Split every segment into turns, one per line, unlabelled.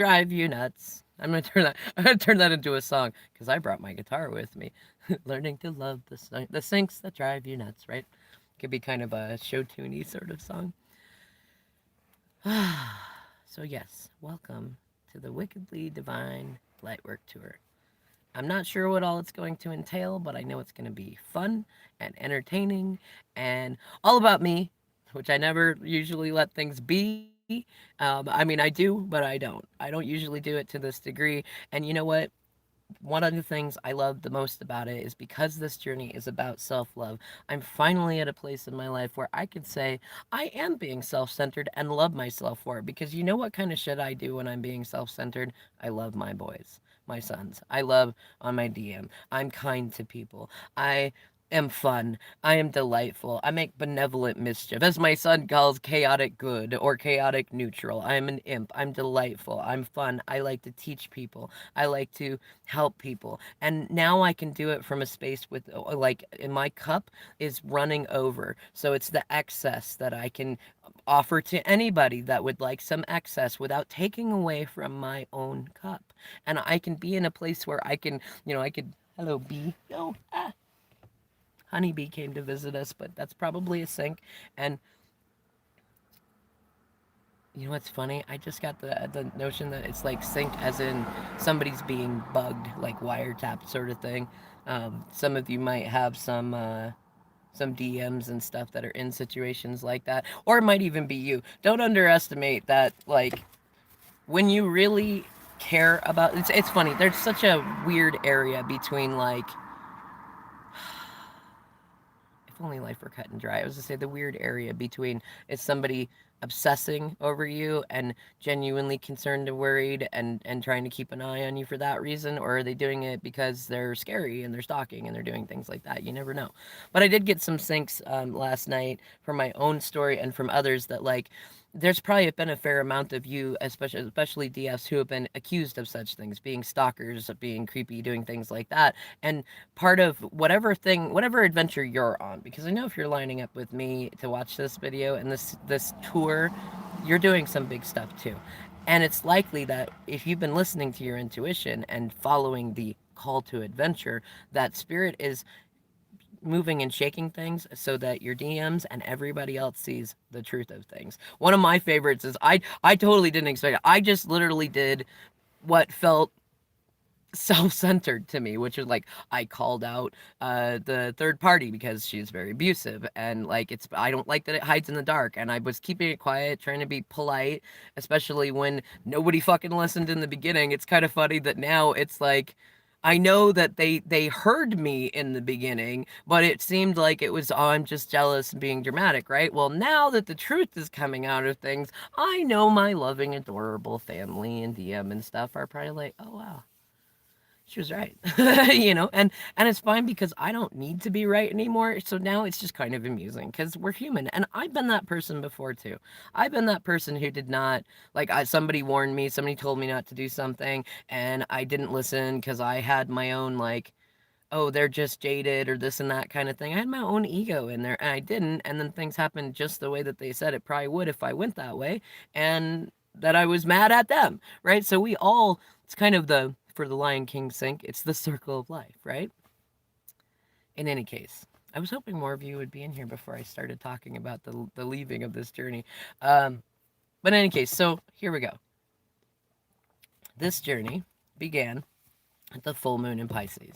drive you nuts. I'm gonna turn that into a song because I brought my guitar with me. Learning to love the sinks that drive you nuts, right? Could be kind of a show tuney sort of song. So yes, welcome to the Wickedly Divine Lightwork Tour. I'm not sure what all it's going to entail, but I know it's going to be fun and entertaining and all about me, which I never usually let things be. I mean, I do, but I don't. I don't usually do it to this degree. And you know what? One of the things I love the most about it is because this journey is about self love. I'm finally at a place in my life where I can say I am being self centered and love myself for it. Because you know what kind of shit I do when I'm being self centered? I love my boys, my sons. I love on my DM. I'm kind to people. I am fun. I am delightful. I make benevolent mischief, as my son calls chaotic good or chaotic neutral. I'm an imp. I'm delightful. I'm fun. I like to teach people. I like to help people. And now I can do it from a space with, like, in my cup is running over. So it's the excess that I can offer to anybody that would like some excess without taking away from my own cup. And I can be in a place where I can, I could, hello, bee. No, honeybee came to visit us, but that's probably a sink. And you know what's funny? I just got the notion that it's like synced as in somebody's being bugged, like wiretapped sort of thing. Some of you might have some DMs and stuff that are in situations like that, or it might even be you. Don't underestimate that. Like when you really care about it's funny. There's such a weird area between like if only life were cut and dry. I was to say the weird area between is somebody obsessing over you and genuinely concerned and worried and trying to keep an eye on you for that reason, or are they doing it because they're scary and they're stalking and they're doing things like that? You never know. But I did get some syncs last night from my own story and from others that like there's probably been a fair amount of you, especially DFs, who have been accused of such things, being stalkers, being creepy, doing things like that. And part of whatever adventure you're on, because I know if you're lining up with me to watch this video and this tour, you're doing some big stuff too. And it's likely that if you've been listening to your intuition and following the call to adventure, that spirit is moving and shaking things so that your DMs and everybody else sees the truth of things. One of my favorites is I totally didn't expect it. I just literally did what felt self-centered to me, which is like I called out the third party because she's very abusive and like it's I don't like that it hides in the dark, and I was keeping it quiet, trying to be polite, especially when nobody fucking listened in the beginning. It's kind of funny that now it's like I know that they heard me in the beginning, but it seemed like it was, oh, I'm just jealous and being dramatic, right? Well, now that the truth is coming out of things, I know my loving, adorable family and DM and stuff are probably like, oh wow, she was right. And it's fine because I don't need to be right anymore. So now it's just kind of amusing because we're human, and I've been that person before too. I've been that person who did not somebody warned me, somebody told me not to do something, and I didn't listen because I had my own like, oh, they're just jaded or this and that kind of thing. I had my own ego in there and I didn't, and then things happened just the way that they said it probably would if I went that way, and that I was mad at them, right? So we all, it's kind of the, for the Lion King sync, it's the circle of life, right? In any case, I was hoping more of you would be in here before I started talking about the leaving of this journey. But in any case, so here we go. This journey began at the full moon in Pisces.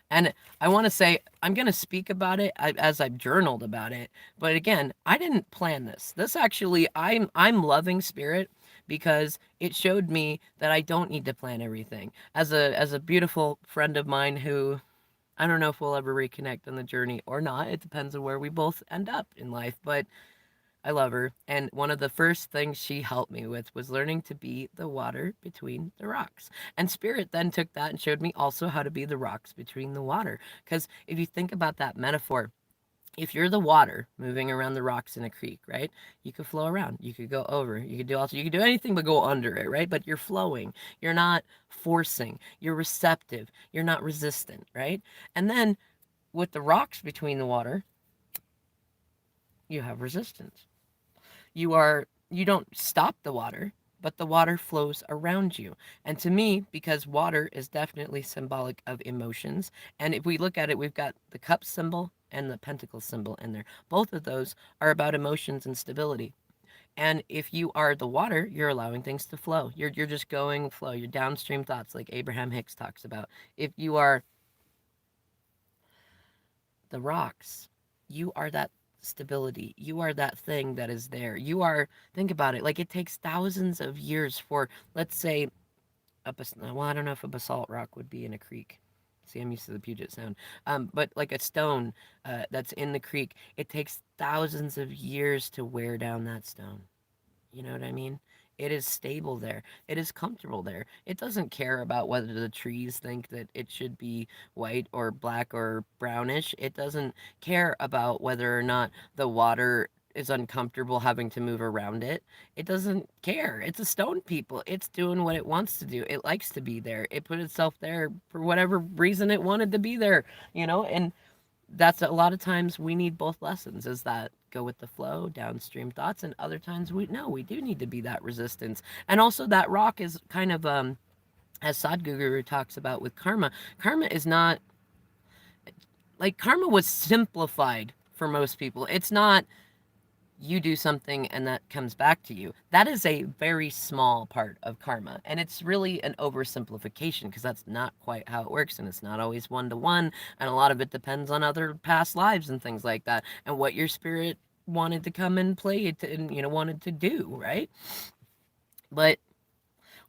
And I want to say, I'm going to speak about it as I've journaled about it. But again, I didn't plan this. This actually, I'm loving spirit because it showed me that I don't need to plan everything. As a beautiful friend of mine who I don't know if we'll ever reconnect on the journey or not. It depends on where we both end up in life. But I love her. And one of the first things she helped me with was learning to be the water between the rocks. And Spirit then took that and showed me also how to be the rocks between the water. Because if you think about that metaphor, if you're the water moving around the rocks in a creek, right? You could flow around. You could go over. You could do anything but go under it, right? But you're flowing. You're not forcing. You're receptive. You're not resistant, right? And then with the rocks between the water, you have resistance. You don't stop the water, but the water flows around you. And to me, because water is definitely symbolic of emotions, and if we look at it, we've got the cup symbol and the pentacle symbol in there. Both of those are about emotions and stability. And if you are the water, you're allowing things to flow. You're just going flow. Your downstream thoughts, like Abraham Hicks talks about. If you are the rocks, you are that stability. You are that thing that is there. You are, think about it, like it takes thousands of years for, let's say, well, I don't know if a basalt rock would be in a creek. See, I'm used to the Puget Sound. But like a stone that's in the creek, it takes thousands of years to wear down that stone. You know what I mean? It is stable there. It is comfortable there. It doesn't care about whether the trees think that it should be white or black or brownish. It doesn't care about whether or not the water is uncomfortable having to move around it. It doesn't care. It's a stone people. It's doing what it wants to do. It likes to be there. It put itself there for whatever reason it wanted to be there, and that's a lot of times we need both lessons, is that go with the flow downstream thoughts, and other times we do need to be that resistance. And also that rock is kind of as Sadhguru talks about with karma is not like, karma was simplified for most people. It's not you do something and that comes back to you. That is a very small part of karma. And it's really an oversimplification, because that's not quite how it works. And it's not always one to one. And a lot of it depends on other past lives and things like that, and what your spirit wanted to come and play it and, wanted to do, right? But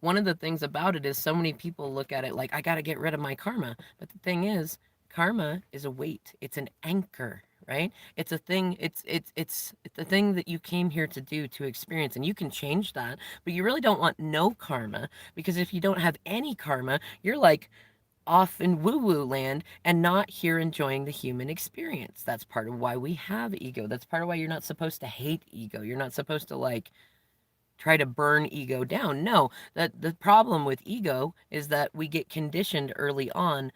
one of the things about it is so many people look at it like, I got to get rid of my karma. But the thing is, karma is a weight, it's an anchor, right? It's a thing, it's the thing that you came here to do, to experience, and you can change that. But you really don't want no karma, because if you don't have any karma, you're like off in woo woo land and not here enjoying the human experience. That's part of why we have ego. That's part of why you're not supposed to hate ego. You're not supposed to like try to burn ego down. No, that the problem with ego is that we get conditioned early on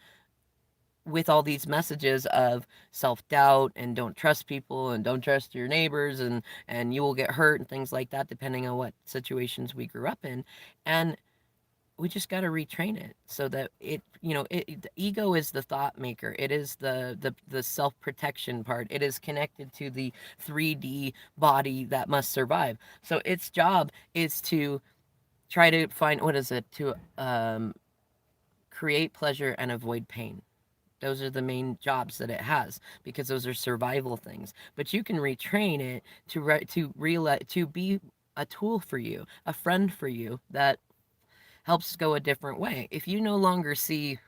with all these messages of self-doubt and don't trust people and don't trust your neighbors, and you will get hurt and things like that, depending on what situations we grew up in. And we just got to retrain it so that the ego is the thought maker. It is the self-protection part. It is connected to the 3D body that must survive. So its job is to try to find, what is it, to create pleasure and avoid pain. Those are the main jobs that it has, because those are survival things. But you can retrain it to be a tool for you, a friend for you, that helps go a different way. If you no longer see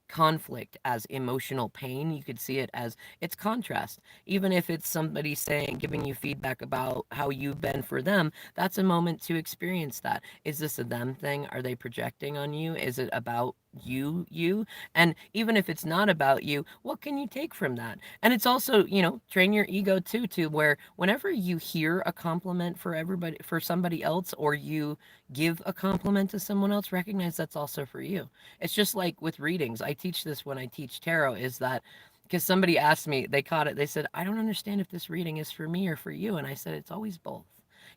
conflict as emotional pain, you could see it as its contrast. Even if it's somebody saying, giving you feedback about how you've been for them, that's a moment to experience that. Is this a them thing? Are they projecting on you? Is it about you? And even if it's not about you, what can you take from that? And it's also, train your ego too, to where whenever you hear a compliment for somebody else, or you give a compliment to someone else, recognize that's also for you. It's just like with readings. I teach this when I teach tarot, is that because somebody asked me, they caught it, they said, I don't understand if this reading is for me or for you. And I said, it's always both.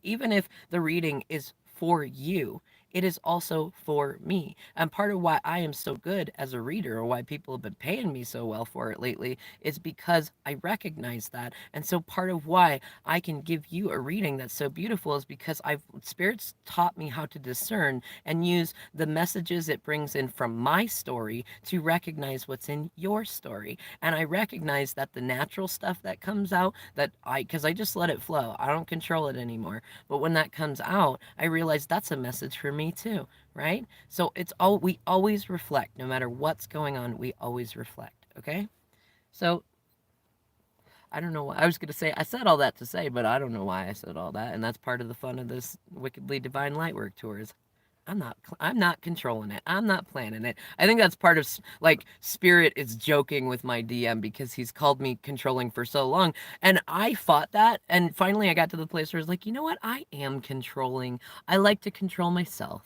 Even if the reading is for you, it is also for me. And part of why I am so good as a reader, or why people have been paying me so well for it lately, is because I recognize that. And so part of why I can give you a reading that's so beautiful is because spirits taught me how to discern and use the messages it brings in from my story to recognize what's in your story. And I recognize that the natural stuff that comes out, because I just let it flow, I don't control it anymore. But when that comes out, I realize that's a message for me too, right? So we always reflect, no matter what's going on, we always reflect, okay? So I don't know why I was going to say, I said all that to say, but I don't know why I said all that. And that's part of the fun of this Wickedly Divine Lightwork tour, is I'm not controlling it. I'm not planning it. I think that's part of, like, Spirit is joking with my DM because he's called me controlling for so long. And I fought that. And finally I got to the place where I was like, you know what? I am controlling. I like to control myself.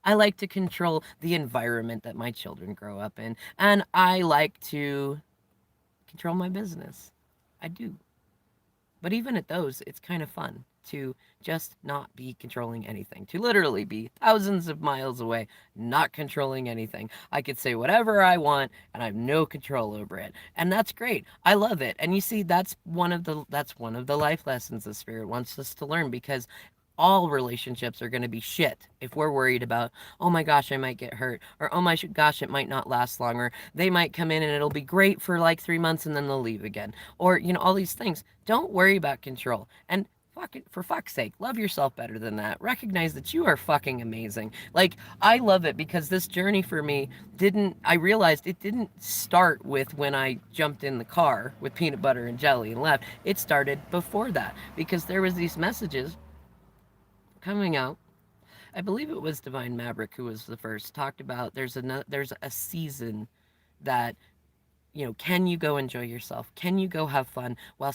I like to control the environment that my children grow up in. And I like to control my business. I do. But even at those, it's kind of fun. to just not be controlling anything, to literally be thousands of miles away, not controlling anything. I could say whatever I want and I have no control over it. And that's great. I love it. And you see, that's one of the life lessons the spirit wants us to learn, because all relationships are going to be shit if we're worried about, oh my gosh, I might get hurt, or oh my gosh, it might not last long, or they might come in and it'll be great for like 3 months and then they'll leave again, or all these things. Don't worry about control. And for fuck's sake, love yourself better than that. Recognize that you are fucking amazing. Like, I love it because this journey for me I realized it didn't start with when I jumped in the car with peanut butter and jelly and left. It started before that, because there was these messages coming out. I believe it was Divine Maverick who was the first, talked about there's a season that, can you go enjoy yourself? Can you go have fun? While,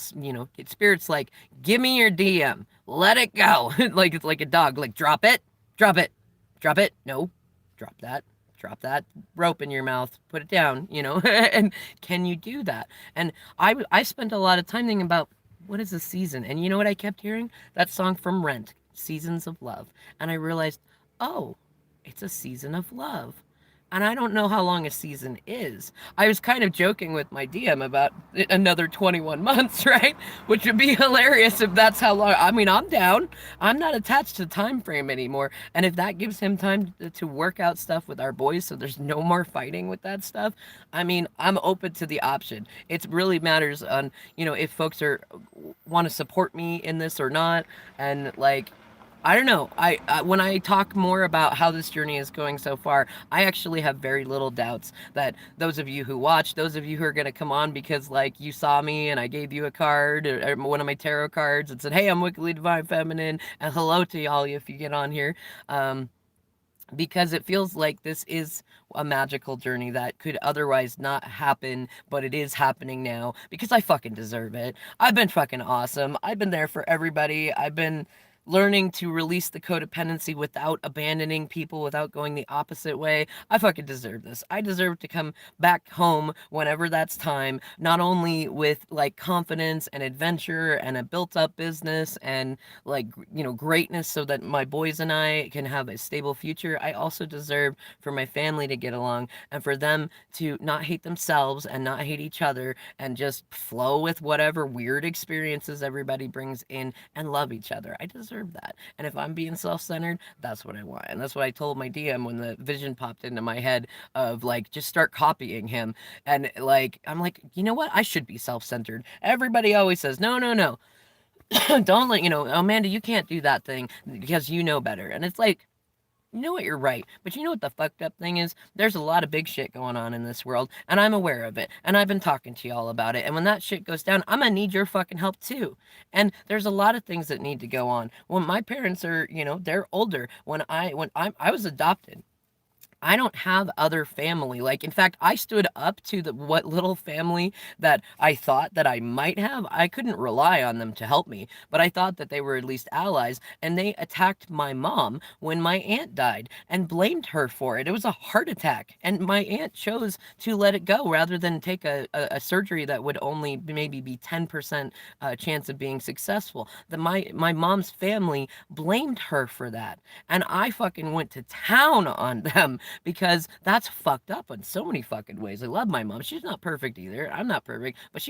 spirit's like, give me your DM, let it go. Like, it's like a dog, like, drop it, drop it, drop it. No, drop that rope in your mouth, put it down, and can you do that? And I spent a lot of time thinking about, what is a season? And you know what I kept hearing? That song from Rent, Seasons of Love. And I realized, oh, it's a season of love. And I don't know how long a season is. I was kind of joking with my DM about another 21 months, right? Which would be hilarious if that's how long. I mean, I'm down. I'm not attached to time frame anymore. And if that gives him time to work out stuff with our boys so there's no more fighting with that stuff, I mean, I'm open to the option. It really matters on, if folks want to support me in this or not. And like, I don't know. When I talk more about how this journey is going so far, I actually have very little doubts that those of you who watch, those of you who are going to come on because like you saw me and I gave you a card, or one of my tarot cards, and said, "Hey, I'm Wickedly Divine Feminine," and hello to y'all if you get on here. Because it feels like this is a magical journey that could otherwise not happen, but it is happening now because I fucking deserve it. I've been fucking awesome. I've been there for everybody. I've been learning to release the codependency without abandoning people, without going the opposite way. I fucking deserve this. I deserve to come back home whenever that's time, not only with like confidence and adventure and a built up business and like, greatness so that my boys and I can have a stable future. I also deserve for my family to get along and for them to not hate themselves and not hate each other and just flow with whatever weird experiences everybody brings in and love each other. I deserve that. And if I'm being self-centered, that's what I want. And that's what I told my DM when the vision popped into my head of like, just start copying him. And like, I'm like, you know what? I should be self-centered. Everybody always says, no, no, no. Don't let, Amanda, you can't do that thing because you know better. And it's like, you know what, you're right. But you know what the fucked up thing is? There's a lot of big shit going on in this world, and I'm aware of it. And I've been talking to y'all about it. And when that shit goes down, I'm gonna need your fucking help too. And there's a lot of things that need to go on. When my parents are, they're older. When I was adopted. I don't have other family. Like, in fact, I stood up to what little family that I thought that I might have. I couldn't rely on them to help me, but I thought that they were at least allies. And they attacked my mom when my aunt died and blamed her for it. It was a heart attack, and my aunt chose to let it go rather than take a surgery that would only maybe be 10% chance of being successful. My mom's family blamed her for that, and I fucking went to town on them because that's fucked up in so many fucking ways. I love my mom. She's not perfect either. I'm not perfect, but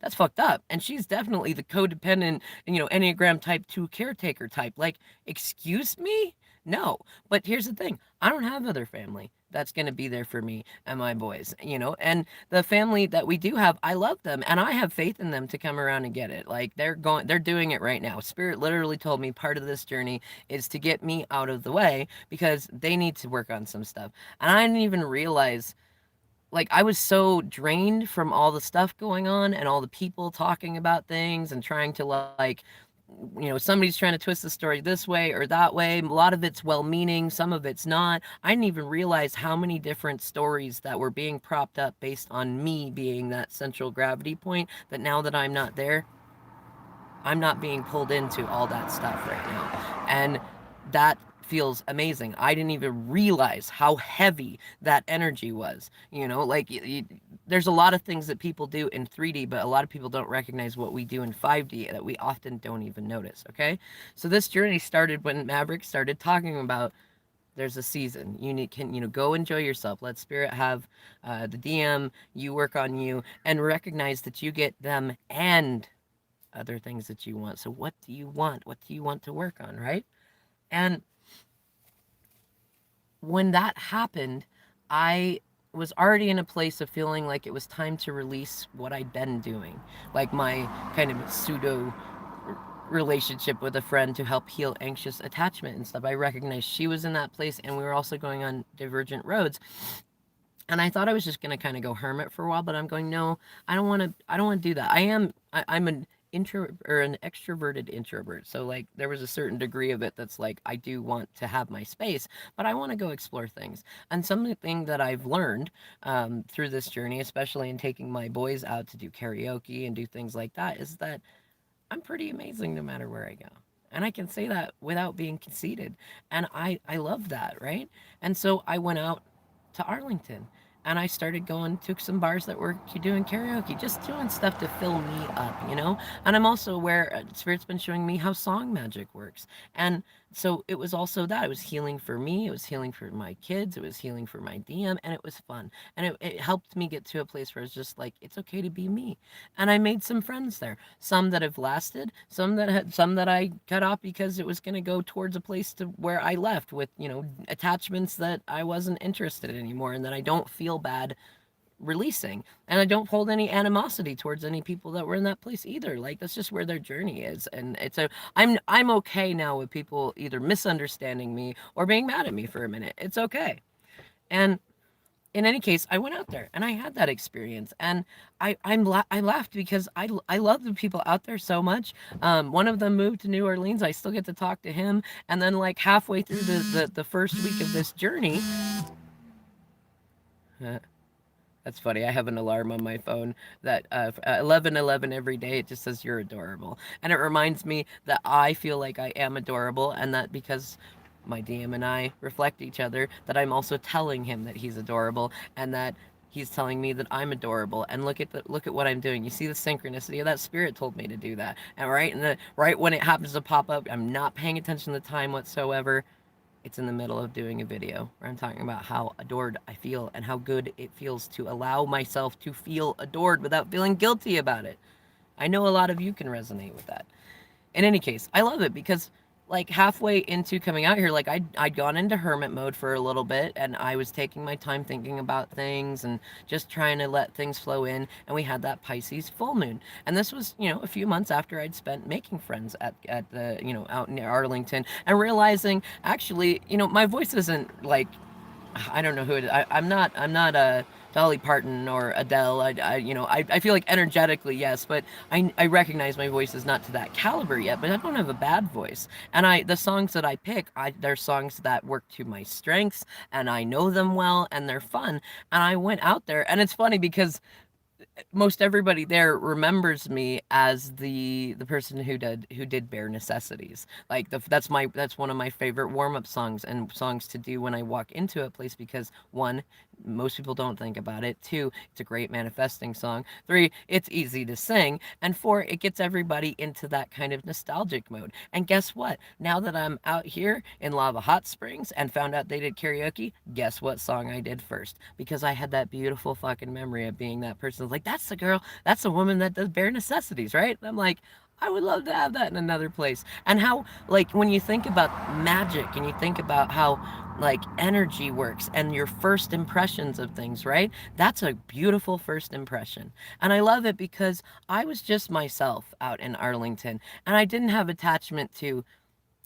that's fucked up. And she's definitely the codependent, Enneagram type 2 caretaker type. Like, excuse me? No. But here's the thing. I don't have other family that's going to be there for me and my boys, and the family that we do have, I love them and I have faith in them to come around and get it. Like, they're doing it right now. Spirit literally told me part of this journey is to get me out of the way because they need to work on some stuff. And I didn't even realize, like, I was so drained from all the stuff going on and all the people talking about things and trying to like, somebody's trying to twist the story this way or that way. A lot of it's well-meaning, some of it's not. I didn't even realize how many different stories that were being propped up based on me being that central gravity point, that now that I'm not there, I'm not being pulled into all that stuff right now. And that feels amazing. I didn't even realize how heavy that energy was. Like there's a lot of things that people do in 3D, but a lot of people don't recognize what we do in 5D that we often don't even notice. Okay, so this journey started when Maverick started talking about there's a season. Go enjoy yourself. Let spirit have the DM. You work on you and recognize that you get them and other things that you want. So what do you want? What do you want to work on, right? And when that happened, I was already in a place of feeling like it was time to release what I'd been doing, like my kind of pseudo relationship with a friend to help heal anxious attachment and stuff. I recognized she was in that place and we were also going on divergent roads. And I thought I was just gonna kind of go hermit for a while, but I'm going, no, I don't want to do that. I'm an intro or an extroverted introvert. So like there was a certain degree of it that's like I do want to have my space, but I want to go explore things. And something that I've learned through this journey, especially in taking my boys out to do karaoke and do things like that, is that I'm pretty amazing no matter where I go. And I can say that without being conceited. And I love that, right? And so I went out to Arlington and I started going to some bars that were doing karaoke, just doing stuff to fill me up. And I'm also aware Spirit's been showing me how song magic works. And so it was also that. It was healing for me, it was healing for my kids, it was healing for my DM, and it was fun. And it helped me get to a place where it's just like, it's okay to be me. And I made some friends there. Some that have lasted, some that I cut off because it was going to go towards a place to where I left with, attachments that I wasn't interested in anymore and that I don't feel bad releasing. And I don't hold any animosity towards any people that were in that place either. Like that's just where their journey is. And I'm okay now with people either misunderstanding me or being mad at me for a minute. It's okay. And in any case, I went out there and I had that experience, and I laughed because I love the people out there so much. One of them moved to New Orleans. I still get to talk to him, and then like halfway through the first week of this journey, that's funny. I have an alarm on my phone that 11:11 every day. It just says you're adorable, and it reminds me that I feel like I am adorable, and that because my DM and I reflect each other, that I'm also telling him that he's adorable, and that he's telling me that I'm adorable. And look at what I'm doing. You see the synchronicity of that. Spirit told me to do that, and right when it happens to pop up, I'm not paying attention to the time whatsoever. It's in the middle of doing a video where I'm talking about how adored I feel and how good it feels to allow myself to feel adored without feeling guilty about it. I know a lot of you can resonate with that. In any case, I love it because like halfway into coming out here, like I'd gone into hermit mode for a little bit and I was taking my time thinking about things and just trying to let things flow in. And we had that Pisces full moon. And this was, a few months after I'd spent making friends at the, out near Arlington and realizing actually, my voice isn't like I don't know who it is. I'm not a Dolly Parton or Adele. I feel like energetically yes, but I recognize my voice is not to that caliber yet. But I don't have a bad voice, and the songs that I pick, they're songs that work to my strengths, and I know them well, and they're fun. And I went out there, and it's funny because most everybody there remembers me as the person who did bare necessities. Like that's one of my favorite warm-up songs and songs to do when I walk into a place because one, most people don't think about it. Two, it's a great manifesting song. Three, it's easy to sing. And four, it gets everybody into that kind of nostalgic mode. And guess what? Now that I'm out here in Lava Hot Springs and found out they did karaoke, guess what song I did first? Because I had that beautiful fucking memory of being that person. Like, that's the girl, that's the woman that does bare necessities, right? And I'm like, I would love to have that in another place. And how, like, when you think about magic and you think about how, like, energy works and your first impressions of things, right? That's a beautiful first impression. And I love it because I was just myself out in Arlington and I didn't have attachment to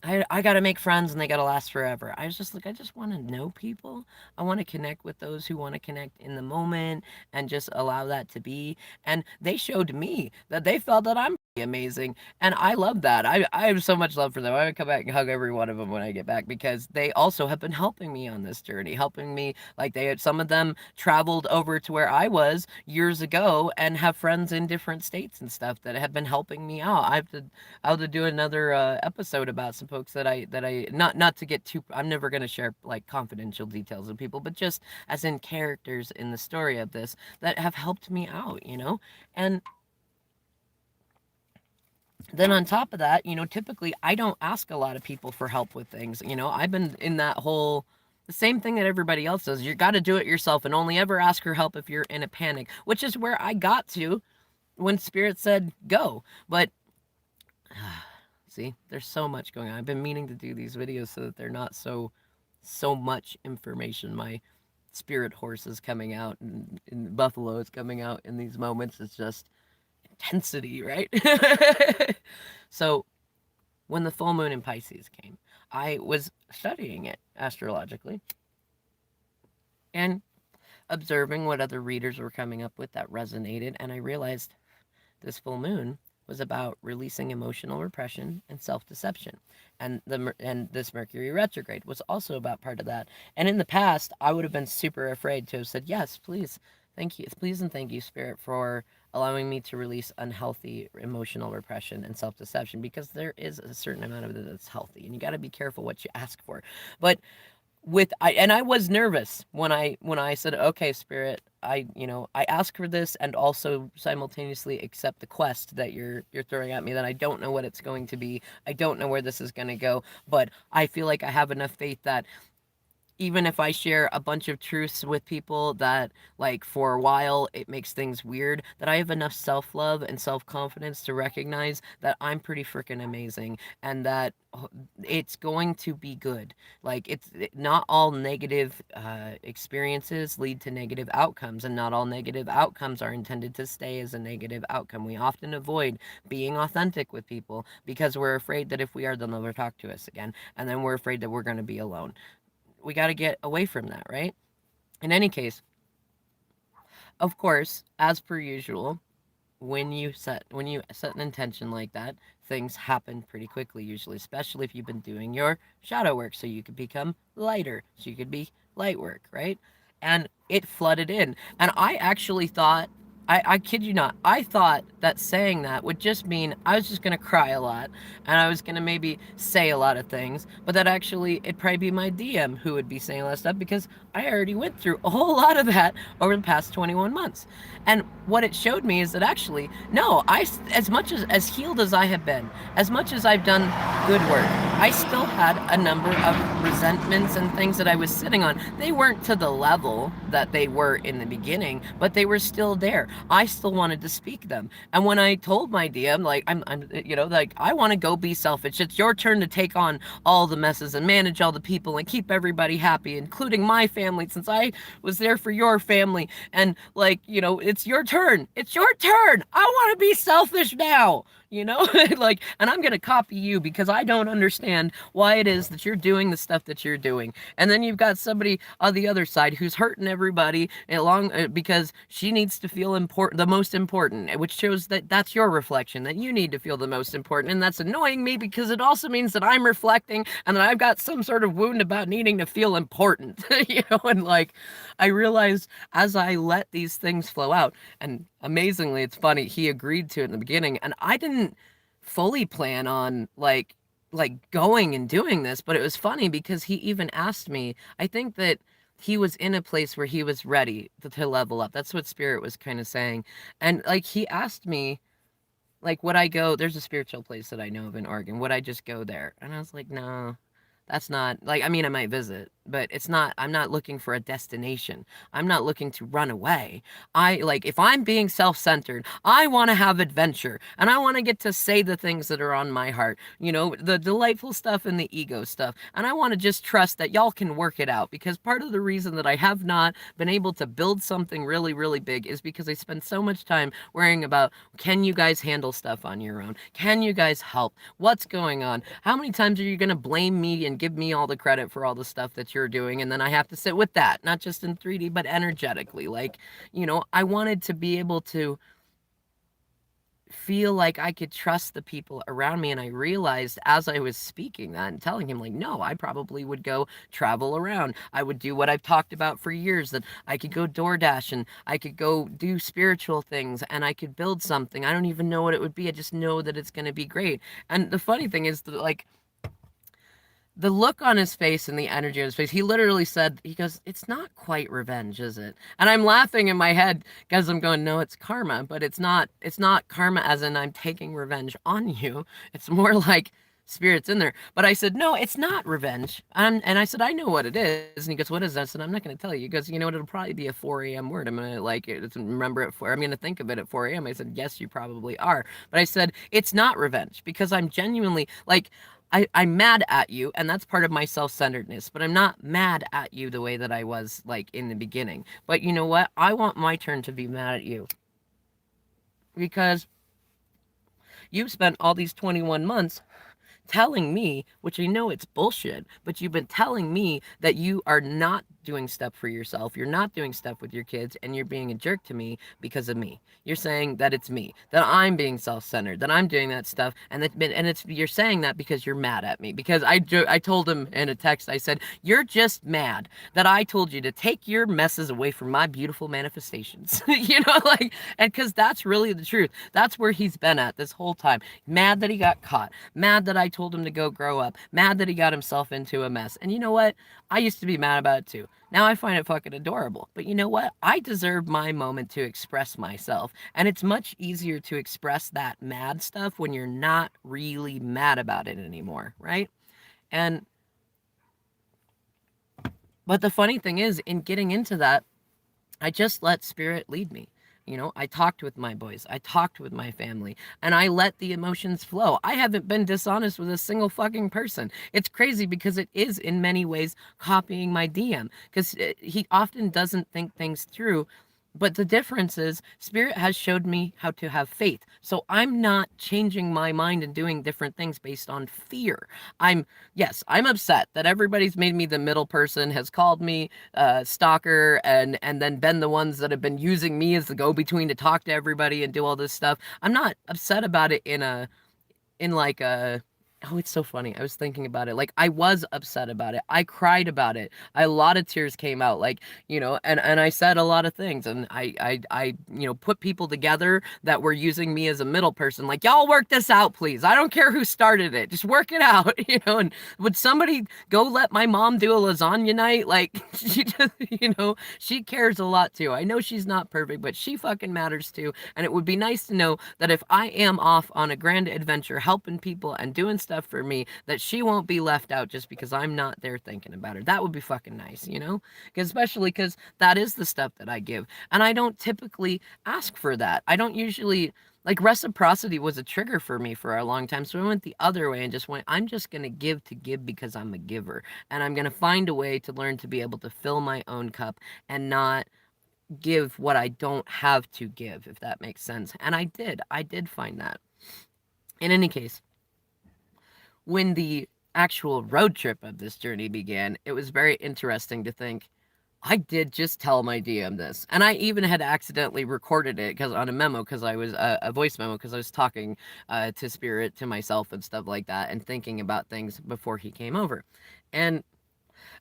I got to make friends and they got to last forever. I was just like, I just want to know people. I want to connect with those who want to connect in the moment and just allow that to be. And they showed me that they felt that I'm amazing. And I love that. I have so much love for them. I would come back and hug every one of them when I get back because they also have been helping me on this journey, helping me. Like they had, some of them traveled over to where I was years ago and have friends in different states and stuff that have been helping me out. I have to do another episode about some folks that I not to get too. I'm never gonna share like confidential details of people, but just as in characters in the story of this that have helped me out, and then on top of that, typically I don't ask a lot of people for help with things. I've been in that whole the same thing that everybody else does. You got to do it yourself and only ever ask for help if you're in a panic, which is where I got to when Spirit said go. But see, there's so much going on. I've been meaning to do these videos so that they're not so much information. My spirit horse is coming out and buffalo is coming out in these moments. It's just intensity, right? So when the full moon in Pisces came, I was studying it astrologically and observing what other readers were coming up with that resonated, and I realized this full moon was about releasing emotional repression and self-deception, and this Mercury retrograde was also about part of that. And in the past, I would have been super afraid to have said yes, please, thank you, please, and thank you, Spirit, for allowing me to release unhealthy emotional repression and self-deception, because there is a certain amount of it that's healthy, and you got to be careful what you ask for. But I was nervous when I said, okay, Spirit, I ask for this and also simultaneously accept the quest that you're throwing at me, that I don't know what it's going to be. I don't know where this is going to go, but I feel like I have enough faith that even if I share a bunch of truths with people that, like, for a while it makes things weird, that I have enough self love and self confidence to recognize that I'm pretty freaking amazing, and that it's going to be good. Like, not all negative experiences lead to negative outcomes, and not all negative outcomes are intended to stay as a negative outcome. We often avoid being authentic with people because we're afraid that if we are, they'll never talk to us again, and then we're afraid that we're going to be alone. We got to get away from that, right? In any case, of course, as per usual, when you set an intention like that, things happen pretty quickly usually, especially if you've been doing your shadow work, so you could become lighter, so you could be light work, right? And it flooded in. And I actually thought, I kid you not, I thought that saying that would just mean I was just gonna cry a lot and I was gonna maybe say a lot of things, but that actually it'd probably be my DM who would be saying a lot of stuff, because I already went through a whole lot of that over the past 21 months. And what it showed me is that actually, no, as much as healed as I have been, as much as I've done good work, I still had a number of resentments and things that I was sitting on. They weren't to the level that they were in the beginning, but they were still there. I still wanted to speak them. And when I told my DM, like, like, I want to go be selfish. It's your turn to take on all the messes and manage all the people and keep everybody happy, including my family, since I was there for your family. And, like, it's your turn. It's your turn. I want to be selfish now. Like, and I'm gonna copy you because I don't understand why it is that you're doing the stuff that you're doing. And then you've got somebody on the other side who's hurting everybody along, because she needs to feel important, the most important, which shows that that's your reflection, that you need to feel the most important. And that's annoying me because it also means that I'm reflecting and that I've got some sort of wound about needing to feel important. And, like, I realized as I let these things flow out, and amazingly, it's funny, he agreed to it in the beginning, and I didn't fully plan on, like going and doing this, but it was funny because he even asked me. I think that he was in a place where he was ready to level up. That's what Spirit was kind of saying. And, like, he asked me, like, would I go, there's a spiritual place that I know of in Oregon, would I just go there? And I was like, no, that's not, like, I mean, I might visit, but I'm not looking for a destination. I'm not looking to run away. If I'm being self-centered, I want to have adventure, and I want to get to say the things that are on my heart, the delightful stuff and the ego stuff. And I want to just trust that y'all can work it out, because part of the reason that I have not been able to build something really, really big is because I spend so much time worrying about, can you guys handle stuff on your own? Can you guys help? What's going on? How many times are you going to blame me and give me all the credit for all the stuff that you're doing, and then I have to sit with that, not just in 3D but energetically? Like, I wanted to be able to feel like I could trust the people around me. And I realized as I was speaking that and telling him, like, no, I probably would go travel around. I would do what I've talked about for years, that I could go DoorDash and I could go do spiritual things and I could build something. I don't even know what it would be. I just know that it's going to be great. And the funny thing is that, like, the look on his face and the energy on his face, he literally said, he goes, it's not quite revenge, is it? And I'm laughing in my head because I'm going, no, it's karma, but it's not karma as in I'm taking revenge on you. It's more like spirits in there. But I said, no, it's not revenge. And I said, I know what it is. And he goes, what is that? I said, I'm not going to tell you. He goes, you know what? It'll probably be a 4 a.m. word. I'm going to like it, remember it for, I'm going to think of it at 4 a.m. I said, yes, you probably are. But I said, it's not revenge because I'm genuinely like, I'm mad at you, and that's part of my self-centeredness, but I'm not mad at you the way that I was like in the beginning. But you know what? I want my turn to be mad at you because you've spent all these 21 months telling me, which I know it's bullshit, but you've been telling me that you are not doing stuff for yourself, you're not doing stuff with your kids, and you're being a jerk to me because of me. You're saying that it's me, that I'm being self-centered, that I'm doing that stuff, and it's you're saying that because you're mad at me. Because I told him in a text, I said, you're just mad that I told you to take your messes away from my beautiful manifestations. Like, and because that's really the truth. That's where he's been at this whole time. Mad that he got caught, mad that I told him to go grow up, mad that he got himself into a mess. And you know what? I used to be mad about it too. Now I find it fucking adorable. But you know what? I deserve my moment to express myself. And it's much easier to express that mad stuff when you're not really mad about it anymore, right? And but the funny thing is, in getting into that, I just let spirit lead me. I talked with my boys, I talked with my family, and I let the emotions flow. I haven't been dishonest with a single fucking person. It's crazy because it is in many ways copying my DM because he often doesn't think things through. But the difference is, Spirit has showed me how to have faith. So I'm not changing my mind and doing different things based on fear. Yes, I'm upset that everybody's made me the middle person, has called me stalker, and then been the ones that have been using me as the go-between to talk to everybody and do all this stuff. I'm not upset about it in like a oh, it's so funny. I was thinking about it. Like, I was upset about it. I cried about it. A lot of tears came out. Like, and I said a lot of things, and I put people together that were using me as a middle person. Like, y'all work this out, please. I don't care who started it. Just work it out, And would somebody go let my mom do a lasagna night? Like, she just, she cares a lot too. I know she's not perfect, but she fucking matters too. And it would be nice to know that if I am off on a grand adventure helping people and doing stuff for me, that she won't be left out just because I'm not there thinking about her. That would be fucking nice, you know? Especially because that is the stuff that I give. And I don't typically ask for that. I don't usually. Like, reciprocity was a trigger for me for a long time. So I went the other way and just went, I'm just going to give because I'm a giver. And I'm going to find a way to learn to be able to fill my own cup and not give what I don't have to give, if that makes sense. And I did. I did find that. In any case, when the actual road trip of this journey began, it was very interesting to think, I did just tell my DM this. And I even had accidentally recorded it because on a memo, because I was a voice memo, because I was talking to Spirit, to myself, and stuff like that, and thinking about things before he came over. And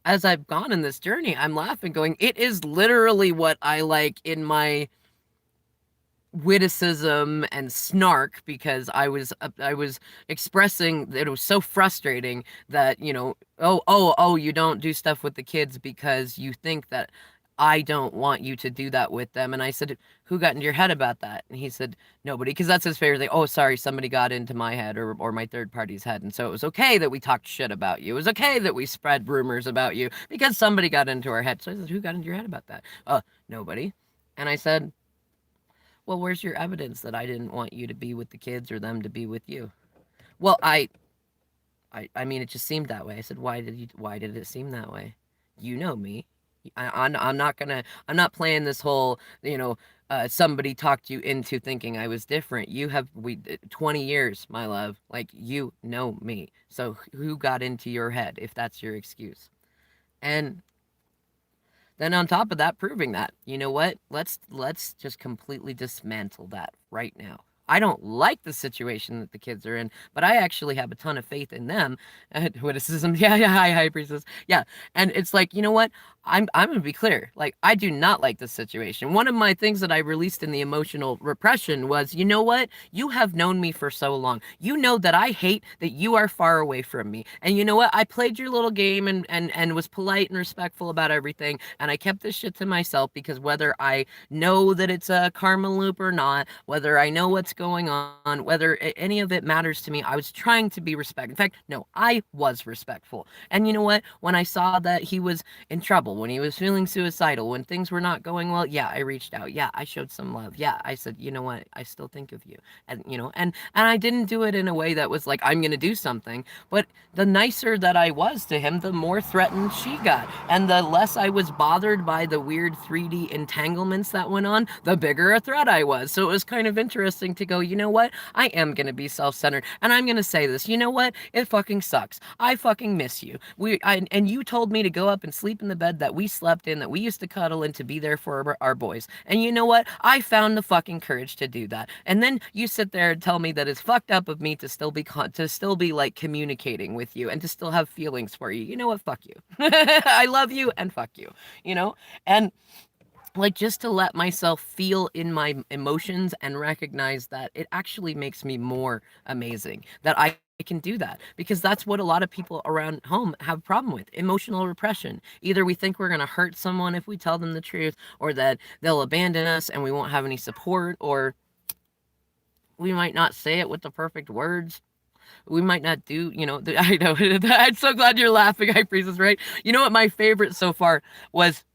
as I've gone in this journey, I'm laughing, going, it is literally what I like in my witticism and snark because I was expressing that it was so frustrating that oh you don't do stuff with the kids because you think that I don't want you to do that with them. And I said, who got into your head about that? And he said, nobody, because that's his favorite thing. Oh, sorry, somebody got into my head or my third party's head, and so it was okay that we talked shit about you. It was okay that we spread rumors about you because somebody got into our head. So I said, who got into your head about that? Nobody. And I said, well, where's your evidence that I didn't want you to be with the kids or them to be with you? Well, I mean, it just seemed that way. I said, why did it seem that way? You know me. I'm not gonna, I'm not playing this whole, somebody talked you into thinking I was different. 20 years, my love. Like, you know me. So who got into your head if that's your excuse? And then on top of that, proving that, you know what? Let's just completely dismantle that right now. I don't like the situation that the kids are in, but I actually have a ton of faith in them. Witticism, yeah, yeah, high priestess, yeah. And it's like, you know what? I'm gonna be clear. Like, I do not like this situation. One of my things that I released in the emotional repression was, you know what? You have known me for so long. You know that I hate that you are far away from me. And you know what? I played your little game and was polite and respectful about everything. And I kept this shit to myself because whether I know that it's a karma loop or not, whether I know what's going on, whether any of it matters to me, I was trying to be respectful. In fact, no, I was respectful. And you know what? When I saw that he was in trouble, when he was feeling suicidal, when things were not going well, yeah, I reached out. Yeah, I showed some love. Yeah, I said, you know what? I still think of you. And and I didn't do it in a way that was like I'm going to do something, but the nicer that I was to him, the more threatened she got. And the less I was bothered by the weird 3D entanglements that went on, the bigger a threat I was. So it was kind of interesting to go, you know what? I am going to be self-centered. And I'm going to say this, you know what? It fucking sucks. I fucking miss you. And you told me to go up and sleep in the bed that we slept in, that we used to cuddle in, to be there for our boys. And you know what? I found the fucking courage to do that. And then you sit there and tell me that it's fucked up of me to still be like communicating with you and to still have feelings for you. You know what? Fuck you. I love you and fuck you. You know? And like, just to let myself feel in my emotions and recognize that it actually makes me more amazing that I can do that, because that's what a lot of people around home have a problem with: emotional repression. Either we think we're going to hurt someone if we tell them the truth, or that they'll abandon us and we won't have any support, or we might not say it with the perfect words. We might not do, I know. I'm so glad you're laughing, High Priestess, right? You know what my favorite so far was?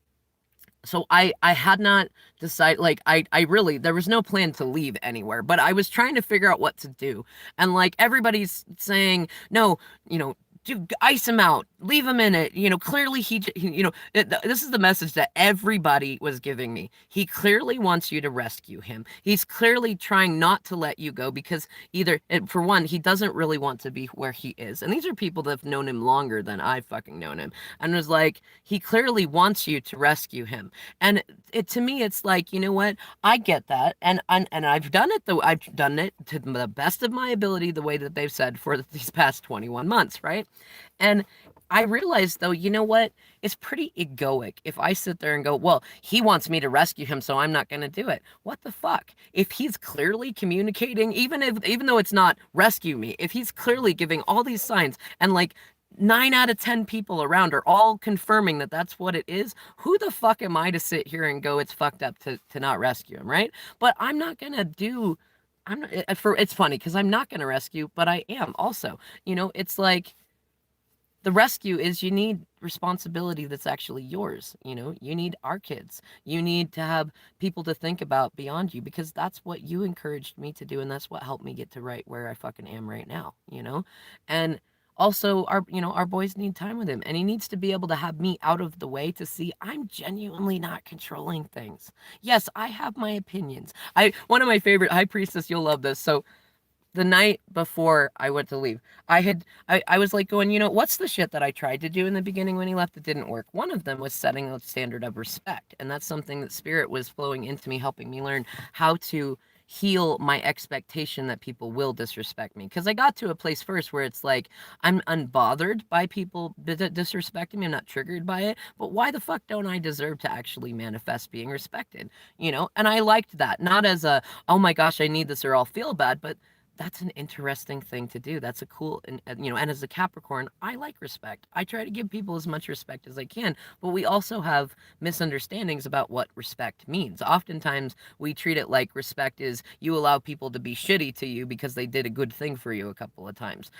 So I had not decided, like, I really, there was no plan to leave anywhere, but I was trying to figure out what to do. And like, everybody's saying, no, ice him out, leave him in it. Clearly this is the message that everybody was giving me. He clearly wants you to rescue him. He's clearly trying not to let you go, because either, for one, he doesn't really want to be where he is. And these are people that have known him longer than I've fucking known him. And it was like, he clearly wants you to rescue him. And to me, it's like, you know what? I get that. And I've done it, though. I've done it to the best of my ability, the way that they've said, for these past 21 months, right? And I realized, though, you know what? It's pretty egoic if I sit there and go, well, he wants me to rescue him, so I'm not going to do it. What the fuck? If he's clearly communicating, even though it's not rescue me, if he's clearly giving all these signs, and like 9 out of 10 people around are all confirming that that's what it is, who the fuck am I to sit here and go, it's fucked up to not rescue him, right? But I'm not going to do. I'm not, it's funny because I'm not going to rescue, but I am also. It's like, the rescue is, you need responsibility that's actually yours. You need our kids. You need to have people to think about beyond you, because that's what you encouraged me to do, and that's what helped me get to right where I fucking am right now. And also, our boys need time with him, and he needs to be able to have me out of the way to see I'm genuinely not controlling things. Yes, I have my opinions. One of my favorite, High Priestess, you'll love this. So the night before I went to leave, I was like going, what's the shit that I tried to do in the beginning when he left that didn't work? One of them was setting a standard of respect. And that's something that Spirit was flowing into me, helping me learn how to heal my expectation that people will disrespect me. Because I got to a place first where it's like, I'm unbothered by people disrespecting me. I'm not triggered by it. But why the fuck don't I deserve to actually manifest being respected? And I liked that. Not as a, oh my gosh, I need this or I'll feel bad, but that's an interesting thing to do. That's a cool, and as a Capricorn, I like respect. I try to give people as much respect as I can, but we also have misunderstandings about what respect means. Oftentimes, we treat it like respect is you allow people to be shitty to you because they did a good thing for you a couple of times,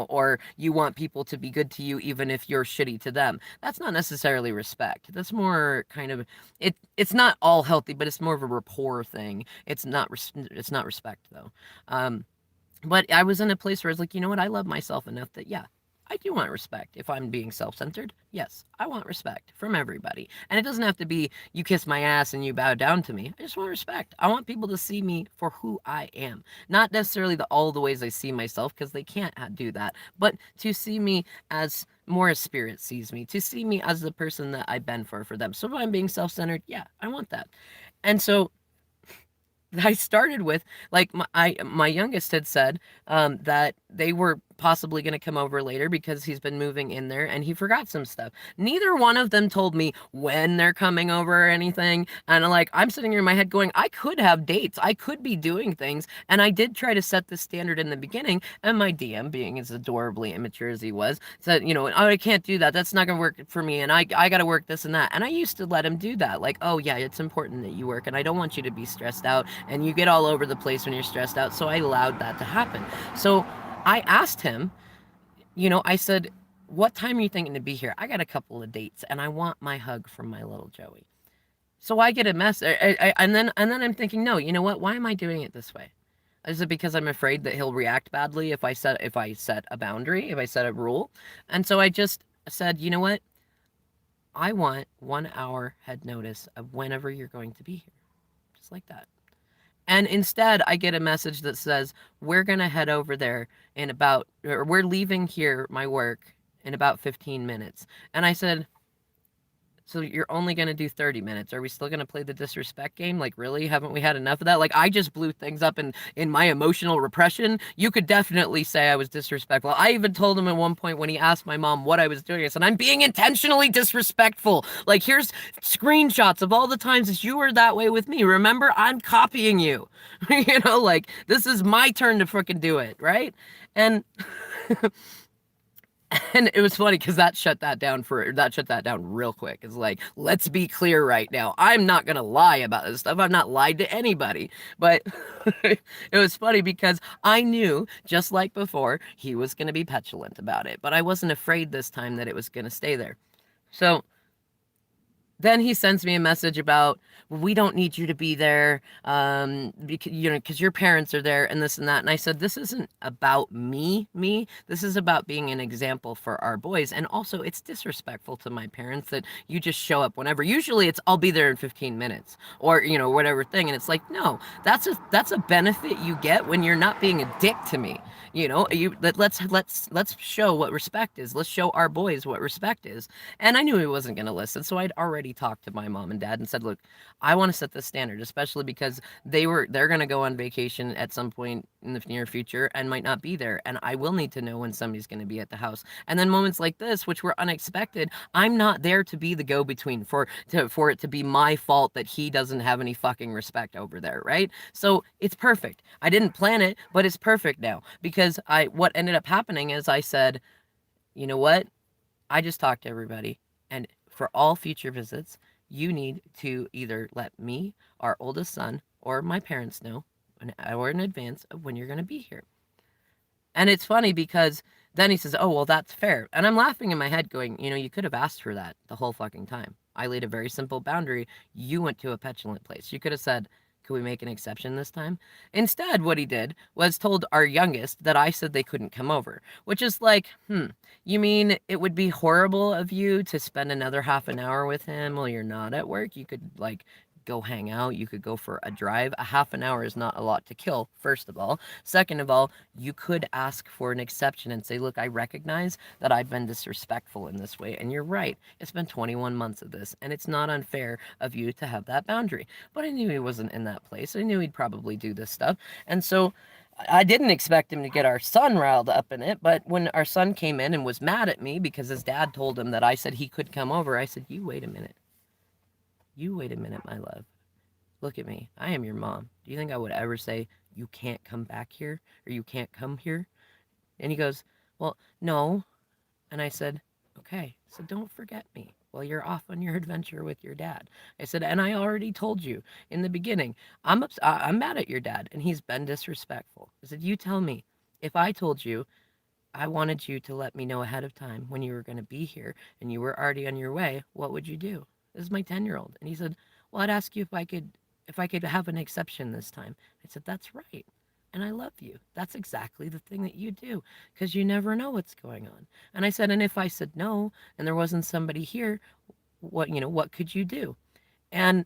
or you want people to be good to you even if you're shitty to them. That's not necessarily respect. That's more kind of, it's not all healthy, but it's more of a rapport thing. It's not respect, though. But I was in a place where I was like, you know what? I love myself enough that, yeah, I do want respect. If I'm being self-centered, yes, I want respect from everybody. And it doesn't have to be you kiss my ass and you bow down to me. I just want respect. I want people to see me for who I am. Not necessarily all the ways I see myself, because they can't do that, but to see me as more as Spirit sees me, to see me as the person that I've been for them. So if I'm being self-centered, yeah, I want that. And so I started with, like, my youngest had said that they were possibly going to come over later because he's been moving in there and he forgot some stuff. Neither one of them told me when they're coming over or anything. And like, I'm sitting here in my head going, I could have dates, I could be doing things. And I did try to set the standard in the beginning. And my DM, being as adorably immature as he was, said, you know, oh, I can't do that. That's not going to work for me. And I got to work this and that. And I used to let him do that. Like, oh, yeah, it's important that you work. And I don't want you to be stressed out. And you get all over the place when you're stressed out. So I allowed that to happen. So I asked him, you know, I said, what time are you thinking to be here? I got a couple of dates and I want my hug from my little Joey. So I get a message, and then I'm thinking, no, you know what? Why am I doing it this way? Is it because I'm afraid that he'll react badly if I set a boundary, if I set a rule? And so I just said, you know what? I want 1 hour head notice of whenever you're going to be here, just like that. And instead, I get a message that says, we're going to head over there in about, or we're leaving here, my work, in about 15 minutes. And I said, so you're only going to do 30 minutes. Are we still going to play the disrespect game? Like, really? Haven't we had enough of that? Like, I just blew things up in my emotional repression. You could definitely say I was disrespectful. I even told him at one point when he asked my mom what I was doing, I said, I'm being intentionally disrespectful. Like, here's screenshots of all the times that you were that way with me. Remember, I'm copying you. You know, like, this is my turn to freaking do it, right? And and it was funny because that shut that down real quick. It's like, let's be clear right now. I'm not gonna lie about this stuff. I've not lied to anybody. But it was funny because I knew, just like before, he was gonna be petulant about it. But I wasn't afraid this time that it was gonna stay there. So then he sends me a message about, well, we don't need you to be there, because, you know, because your parents are there and this and that. And I said, this isn't about me. This is about being an example for our boys. And also, it's disrespectful to my parents that you just show up whenever. Usually, it's I'll be there in 15 minutes or, you know, whatever thing. And it's like, no, that's a benefit you get when you're not being a dick to me. You know, let's show what respect is. Let's show our boys what respect is. And I knew he wasn't going to listen, so I'd already talked to my mom and dad and said, "Look, I want to set the standard, especially because they're going to go on vacation at some point in the near future and might not be there, and I will need to know when somebody's going to be at the house. And then moments like this, which were unexpected, I'm not there to be the go-between for it to be my fault that he doesn't have any fucking respect over there, right? So it's perfect. I didn't plan it, but it's perfect now because I what ended up happening is I said, you know what? I just talked to everybody. And for all future visits, you need to either let me, our oldest son, or my parents know an hour in advance of when you're going to be here. And it's funny because then he says, oh, well, that's fair. And I'm laughing in my head going, you know, you could have asked for that the whole fucking time. I laid a very simple boundary. You went to a petulant place. You could have said, could we make an exception this time? Instead, what he did was told our youngest that I said they couldn't come over, which is like, you mean it would be horrible of you to spend another half an hour with him while you're not at work? You could, like, go hang out. You could go for a drive. A half an hour is not a lot to kill, first of all. Second of all, you could ask for an exception and say, look, I recognize that I've been disrespectful in this way. And you're right. It's been 21 months of this, and it's not unfair of you to have that boundary. But I knew he wasn't in that place. I knew he'd probably do this stuff. And so I didn't expect him to get our son riled up in it, but when our son came in and was mad at me because his dad told him that I said he could come over, I said, you wait a minute. You wait a minute, my love. Look at me. I am your mom. Do you think I would ever say, you can't come back here or you can't come here? And he goes, well, no. And I said, okay, so don't forget me while you're off on your adventure with your dad. I said, and I already told you in the beginning, I'm mad at your dad and he's been disrespectful. I said, you tell me, if I told you I wanted you to let me know ahead of time when you were going to be here and you were already on your way, what would you do? This is my 10-year-old. And he said, well, I'd ask you if I could have an exception this time. I said, that's right. And I love you. That's exactly the thing that you do because you never know what's going on. And I said, and if I said no and there wasn't somebody here, what could you do? And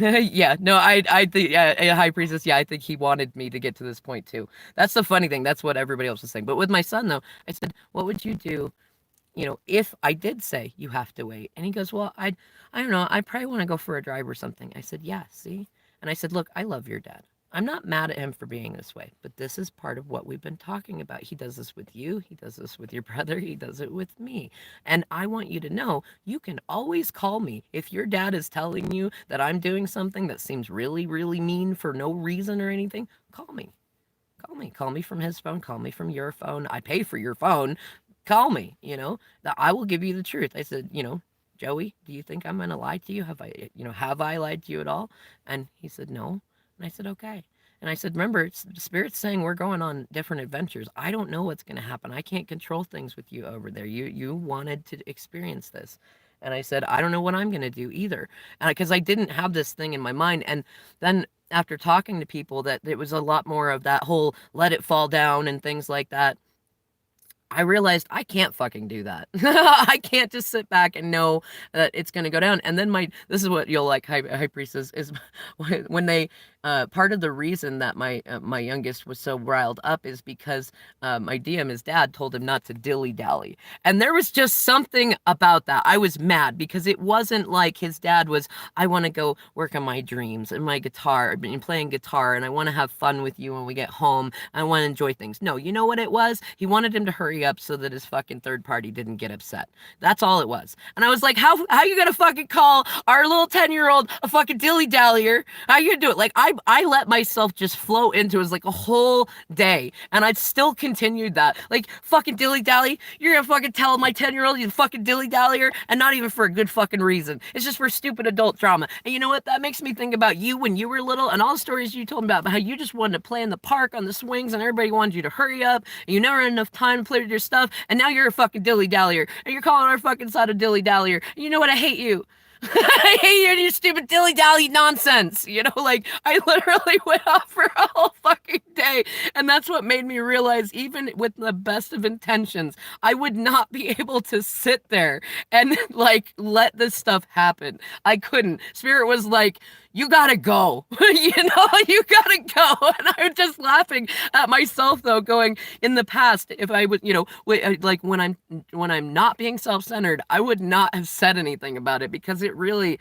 yeah, no, I think, yeah, High Priestess, yeah, I think he wanted me to get to this point too. That's the funny thing. That's what everybody else was saying. But with my son, though, I said, what would you do, if I did say you have to wait? And he goes, well, I don't know. I probably want to go for a drive or something. I said, yeah, see? And I said, look, I love your dad. I'm not mad at him for being this way, but this is part of what we've been talking about. He does this with you. He does this with your brother. He does it with me. And I want you to know you can always call me. If your dad is telling you that I'm doing something that seems really, really mean for no reason or anything, call me. Call me. Call me from his phone. Call me from your phone. I pay for your phone. Call me, that I will give you the truth. I said, Joey, do you think I'm going to lie to you? Have I lied to you at all? And he said, no. And I said, okay. And I said, remember, the Spirit's saying we're going on different adventures. I don't know what's going to happen. I can't control things with you over there. You wanted to experience this. And I said, I don't know what I'm going to do either. And because I didn't have this thing in my mind. And then after talking to people, that it was a lot more of that whole let it fall down and things like that. I realized I can't fucking do that. I can't just sit back and know that it's going to go down. And then this is what you'll like, High Priestess, is when they, part of the reason that my youngest was so riled up is because my DM, his dad, told him not to dilly dally. And there was just something about that. I was mad because it wasn't like his dad was, I want to go work on my dreams and my guitar and playing guitar, and I want to have fun with you when we get home. I want to enjoy things. No, you know what it was? He wanted him to hurry up so that his fucking third party didn't get upset. That's all it was. And I was like, how you gonna fucking call our little 10-year-old a fucking dilly-dallyer? How you gonna do it? Like, I let myself just flow into it. It was like a whole day. And I still continued that. Like, fucking dilly-dally? You're gonna fucking tell my 10-year-old you fucking dilly-dallyer? And not even for a good fucking reason. It's just for stupid adult drama. And you know what? That makes me think about you when you were little and all the stories you told me about how you just wanted to play in the park on the swings and everybody wanted you to hurry up and you never had enough time to play with your stuff, and now you're a fucking dilly-dallyer and you're calling our fucking side a dilly-dallyer. And you know what? I hate you. I hate you and your stupid dilly-dally nonsense. Like, I literally went off for a whole fucking day. And that's what made me realize, even with the best of intentions, I would not be able to sit there and, like, let this stuff happen. I couldn't. Spirit was like, you gotta go. You gotta go. And I'm just laughing at myself, though, going, in the past, if I would, like, when I'm not being self-centered, I would not have said anything about it, because it really,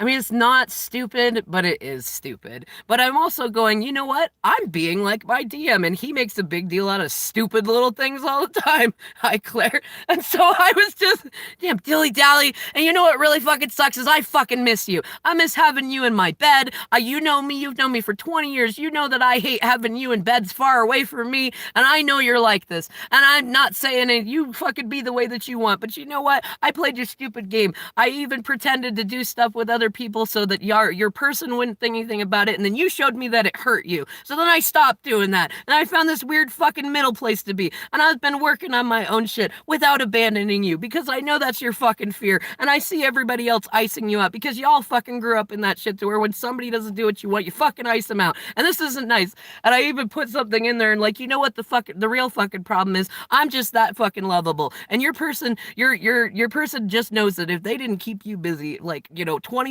I mean, it's not stupid, but it is stupid. But I'm also going, you know what? I'm being like my DM, and he makes a big deal out of stupid little things all the time. Hi, Claire. And so I was just, damn, dilly-dally. And you know what really fucking sucks is I fucking miss you. I miss having you in my bed. You know me. You've known me for 20 years. You know that I hate having you in beds far away from me. And I know you're like this. And I'm not saying it. You fucking be the way that you want. But you know what? I played your stupid game. I even pretended to do stuff with other people so that your person wouldn't think anything about it, and then you showed me that it hurt you. So then I stopped doing that, and I found this weird fucking middle place to be, and I've been working on my own shit without abandoning you, because I know that's your fucking fear, and I see everybody else icing you out, because y'all fucking grew up in that shit to where when somebody doesn't do what you want, you fucking ice them out, and this isn't nice. And I even put something in there, and like, you know what the real fucking problem is? I'm just that fucking lovable, and your person just knows that if they didn't keep you busy, like,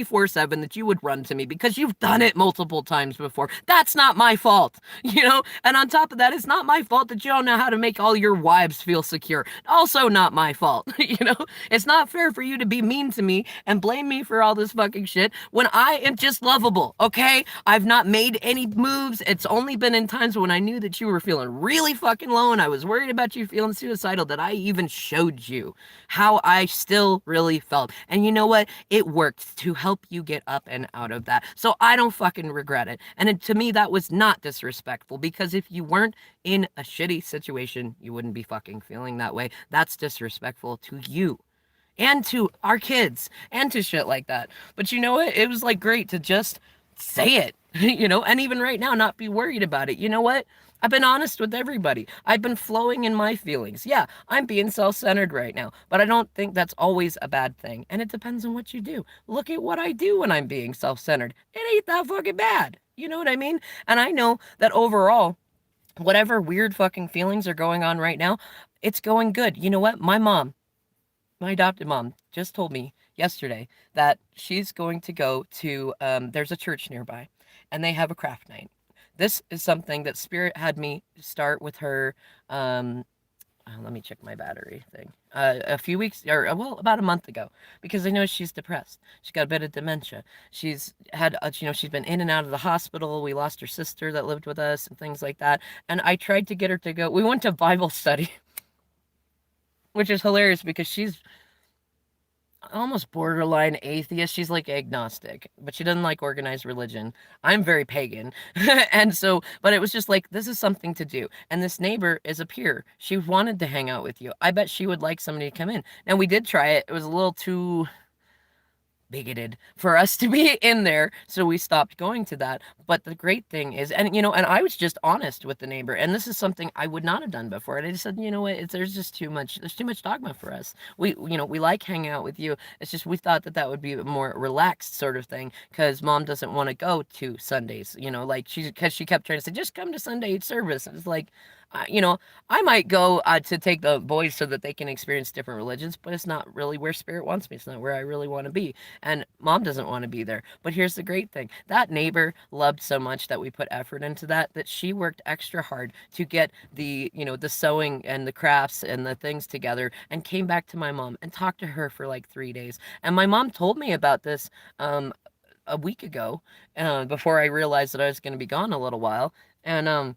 24/7, that you would run to me, because you've done it multiple times before. That's not my fault, And on top of that, it's not my fault that you don't know how to make all your wives feel secure. Also not my fault, It's not fair for you to be mean to me and blame me for all this fucking shit when I am just lovable, okay? I've not made any moves. It's only been in times when I knew that you were feeling really fucking low and I was worried about you feeling suicidal that I even showed you how I still really felt. And you know what? It worked to help you get up and out of that. So I don't fucking regret it. And to me, that was not disrespectful, because if you weren't in a shitty situation, you wouldn't be fucking feeling that way. That's disrespectful to you and to our kids and to shit like that. But you know what? It was like great to just say it, and even right now, not be worried about it. You know what? I've been honest with everybody. I've been flowing in my feelings. Yeah, I'm being self-centered right now, but I don't think that's always a bad thing. And it depends on what you do. Look at what I do when I'm being self-centered. It ain't that fucking bad. You know what I mean? And I know that overall, whatever weird fucking feelings are going on right now, it's going good. You know what? My adopted mom just told me yesterday that she's going to go to, there's a church nearby, and they have a craft night. This is something that Spirit had me start with her, let me check my battery thing. A few weeks, or well, about a month ago, because I know she's depressed. She's got a bit of dementia. She's had, she's been in and out of the hospital. We lost her sister that lived with us and things like that. And I tried to get her to go. We went to Bible study, which is hilarious because she's almost borderline atheist. She's like agnostic, but she doesn't like organized religion. I'm very pagan. And so, but it was just like, this is something to do. And this neighbor is a peer. She wanted to hang out with you. I bet she would like somebody to come in. Now, we did try it. It was a little too bigoted for us to be in there, so we stopped going to that. But the great thing is, and I was just honest with the neighbor, and this is something I would not have done before. And I just said, you know what, there's just too much, there's too much dogma for us. We like hanging out with you. It's just we thought that that would be a more relaxed sort of thing, because mom doesn't want to go to Sundays, like because she kept trying to say, just come to Sunday service. And it's like, I might go to take the boys so that they can experience different religions, but it's not really where spirit wants me. It's not where I really want to be. And mom doesn't want to be there. But here's the great thing. That neighbor loved so much that we put effort into that she worked extra hard to get the sewing and the crafts and the things together, and came back to my mom and talked to her for like 3 days. And my mom told me about this a week ago, before I realized that I was going to be gone a little while. And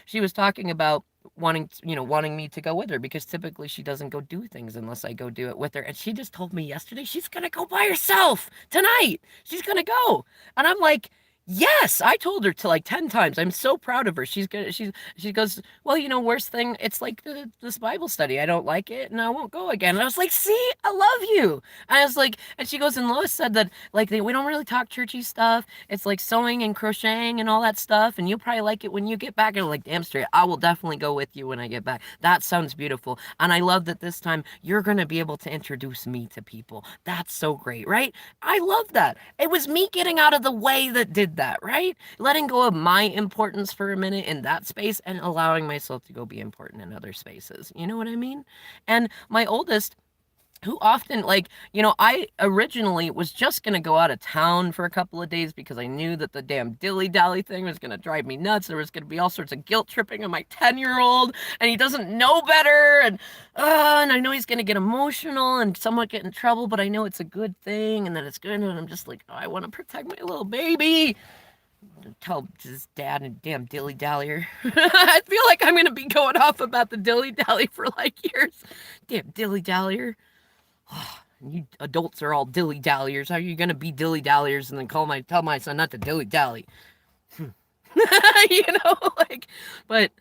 she was talking about wanting me to go with her, because typically she doesn't go do things unless I go do it with her. And she just told me yesterday she's gonna go by herself tonight. She's gonna go. And I'm like, yes, I told her to like 10 times. I'm so proud of her. She goes, well, worst thing, it's like this Bible study. I don't like it and I won't go again. And I was like, see, I love you. And I was like, and she goes, and Lois said that like we don't really talk churchy stuff. It's like sewing and crocheting and all that stuff. And you'll probably like it when you get back. And I'm like, damn straight, I will definitely go with you when I get back. That sounds beautiful. And I love that this time you're going to be able to introduce me to people. That's so great, right? I love that. It was me getting out of the way that did that, right? Letting go of my importance for a minute in that space and allowing myself to go be important in other spaces. You know what I mean? And my oldest, who often I originally was just gonna go out of town for a couple of days because I knew that the damn dilly dally thing was gonna drive me nuts. There was gonna be all sorts of guilt tripping on my 10-year-old, and he doesn't know better, and I know he's gonna get emotional and somewhat get in trouble, but I know it's a good thing and that it's good, and I'm just like, oh, I want to protect my little baby. Tell his dad and damn dilly dallyer. I feel like I'm gonna be going off about the dilly dally for like years. Damn dilly dallyer. You adults are all dilly dalliers. How are you gonna be dilly dalliers and then tell my son not to dilly dally? But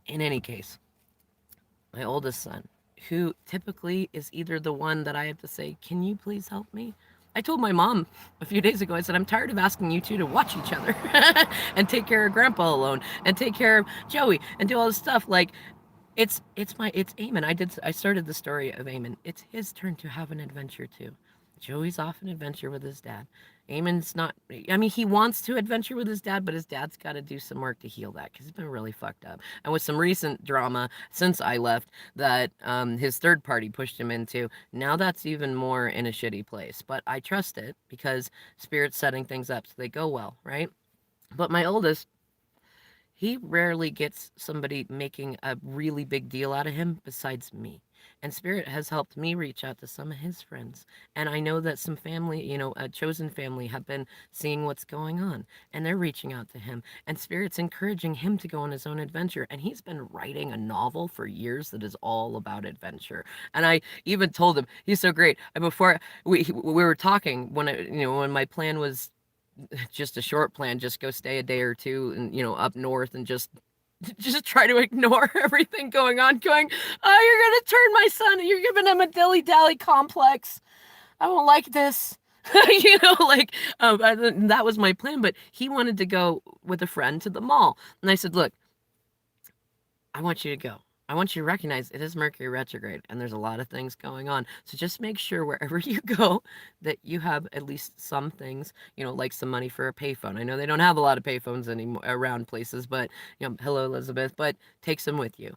in any case, my oldest son, who typically is either the one that I have to say, can you please help me? I told my mom a few days ago, I said, I'm tired of asking you two to watch each other and take care of grandpa alone and take care of Joey and do all this stuff. Like, it's Eamon. I started the story of Eamon. It's his turn to have an adventure too. Joey's off an adventure with his dad. Eamon's not, I mean, he wants to adventure with his dad, but his dad's got to do some work to heal that because he's been really fucked up. And with some recent drama since I left that his third party pushed him into, now that's even more in a shitty place. But I trust it because Spirit's setting things up so they go well, right? But my oldest, he rarely gets somebody making a really big deal out of him besides me. And Spirit has helped me reach out to some of his friends. And I know that some family, a chosen family, have been seeing what's going on. And they're reaching out to him. And Spirit's encouraging him to go on his own adventure. And he's been writing a novel for years that is all about adventure. And I even told him, he's so great. And before we were talking, when my plan was just a short plan, just go stay a day or two and up north and just try to ignore everything going on, going, oh, you're gonna turn my son, you're giving him a dilly dally complex, I don't like this. That was my plan. But he wanted to go with a friend to the mall, and I said, look, I want you to go. I want you to recognize it is Mercury retrograde and there's a lot of things going on. So just make sure wherever you go that you have at least some things, like some money for a payphone. I know they don't have a lot of payphones anymore around places, but, hello, Elizabeth, but take some with you,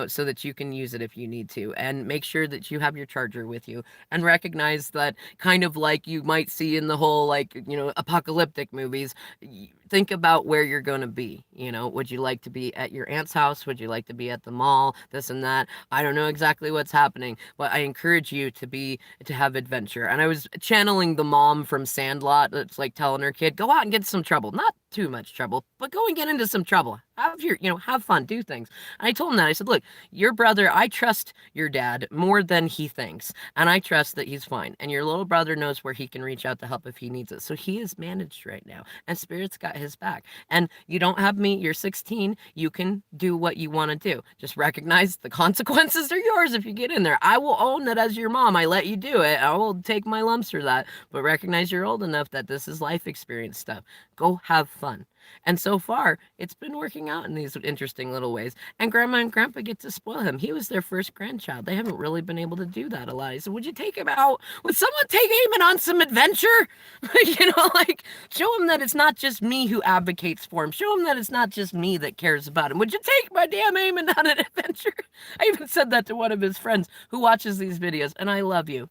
so that you can use it if you need to. And make sure that you have your charger with you, and recognize that kind of like you might see in the whole, apocalyptic movies, think about where you're going to be. Would you like to be at your aunt's house? Would you like to be at the mall? This and that. I don't know exactly what's happening, but I encourage you to have adventure. And I was channeling the mom from Sandlot that's like telling her kid, go out and get some trouble. Not too much trouble, but go and get into some trouble. Have fun, do things. And I told him that. I said, look, your brother, I trust your dad more than he thinks. And I trust that he's fine. And your little brother knows where he can reach out to help if he needs it. So he is managed right now. And Spirit's got his back. And you don't have me, you're 16. You can do what you want to do. Just recognize the consequences are yours if you get in there. I will own that as your mom. I let you do it. I will take my lumps for that. But recognize you're old enough that this is life experience stuff. Go have fun. And so far, it's been working out in these interesting little ways. And Grandma and Grandpa get to spoil him. He was their first grandchild. They haven't really been able to do that a lot. He said, would you take him out? Would someone take Eamon on some adventure? Like, show him that it's not just me who advocates for him. Show him that it's not just me that cares about him. Would you take my damn Eamon on an adventure? I even said that to one of his friends who watches these videos, and I love you.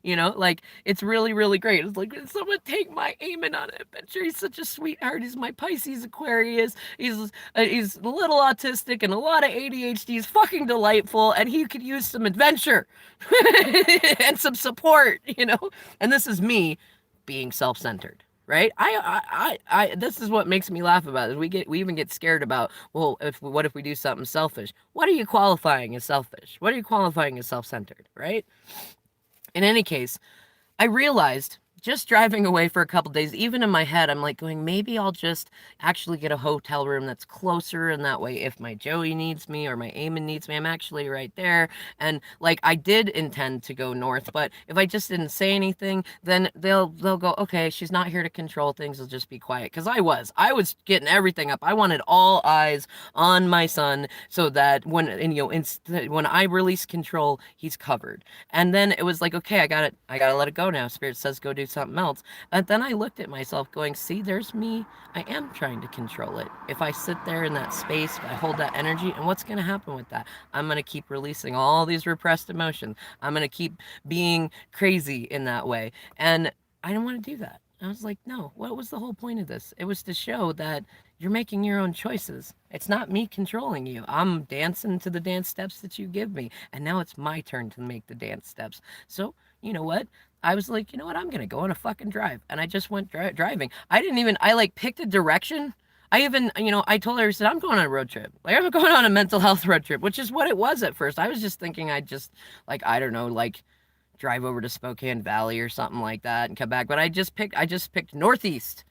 Like, it's really, really great. It's like, someone take my Eamon on an adventure. He's such a sweetheart. He's my Pisces Aquarius. He's a little autistic and a lot of ADHD. He's fucking delightful, and he could use some adventure and some support, And this is me being self-centered. Right? This is what makes me laugh about it. We even get scared about, well, what if we do something selfish? What are you qualifying as selfish? What are you qualifying as self-centered? Right? In any case, I realized just driving away for a couple days, even in my head, I'm like going, maybe I'll just actually get a hotel room that's closer. And that way, if my Joey needs me or my Eamon needs me, I'm actually right there. And like, I did intend to go north, but if I just didn't say anything, then they'll go, okay, she's not here to control things. I'll just be quiet. Cause I was getting everything up. I wanted all eyes on my son so that when I release control, he's covered. And then it was like, okay, I gotta let it go now. Spirit says go do something else. But then I looked at myself going, see, there's me. I am trying to control it. If I sit there in that space, I hold that energy, and what's going to happen with that? I'm going to keep releasing all these repressed emotions. I'm going to keep being crazy in that way. And I don't want to do that. I was like, no, what was the whole point of this? It was to show that you're making your own choices. It's not me controlling you. I'm dancing to the dance steps that you give me. And now it's my turn to make the dance steps. So, you know what? I was like, you know what? I'm going to go on a fucking drive. And I just went driving. I like picked a direction. I even, I told her, I said, I'm going on a road trip. Like, I'm going on a mental health road trip, which is what it was at first. I was just thinking I'd just, like, I don't know, like, drive over to Spokane Valley or something like that and come back. But I just picked Northeast.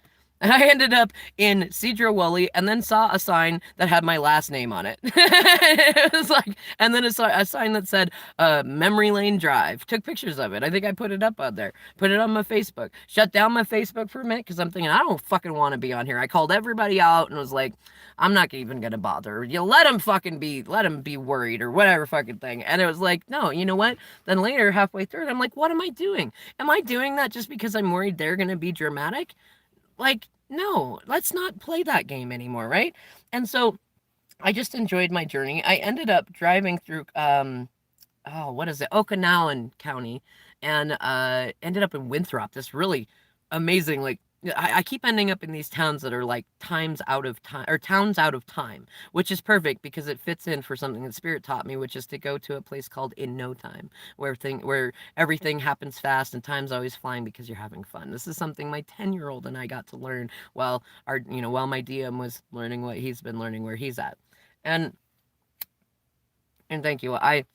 And I ended up in Cedro Woolley and then saw a sign that had my last name on it. It was like, and then a sign that said Memory Lane Drive. Took pictures of it. I think I put it up on there. Put it on my Facebook. Shut down my Facebook for a minute because I'm thinking, I don't fucking want to be on here. I called everybody out and was like, I'm not even going to bother. You let them be worried or whatever fucking thing. And it was like, no, you know what? Then later, halfway through it, I'm like, what am I doing? Am I doing that just because I'm worried they're going to be dramatic? Like, no, let's not play that game anymore, right? And so I just enjoyed my journey. I ended up driving through what is it? Okanagan County, and ended up in Winthrop, this really amazing, like, I keep ending up in these towns that are like towns out of time, which is perfect because it fits in for something that Spirit taught me, which is to go to a place called In No Time, where everything happens fast and time's always flying because you're having fun. This is something my 10-year-old and I got to learn while my DM was learning what he's been learning where he's at. And thank you. I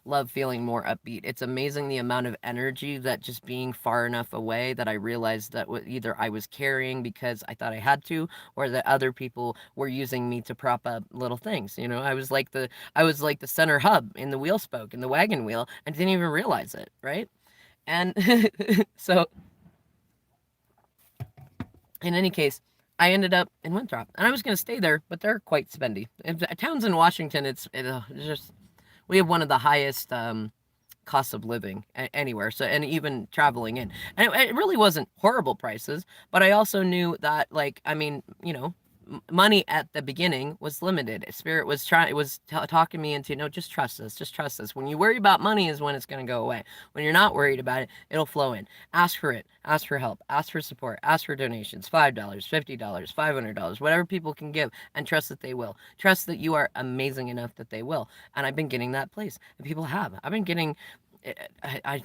love feeling more upbeat. It's amazing the amount of energy that just being far enough away that I realized that either I was carrying because I thought I had to, or that other people were using me to prop up little things. I was like the center hub in the wheel spoke in the wagon wheel and didn't even realize it, right? And so in any case, I ended up in Winthrop, and I was going to stay there, but they're quite spendy. Towns in Washington, it's just, we have one of the highest costs of living anywhere. So, and even traveling in, and it really wasn't horrible prices, but I also knew that, like, I mean, money at the beginning was limited. Spirit was trying, it was talking me into, no, just trust us, just trust us. When you worry about money is when it's going to go away. When you're not worried about it, it'll flow in. Ask for it, ask for help, ask for support, ask for donations, $5, $50, $500, whatever people can give, and trust that they will. Trust that you are amazing enough that they will. And I've been getting that place, and people have. I've been getting, I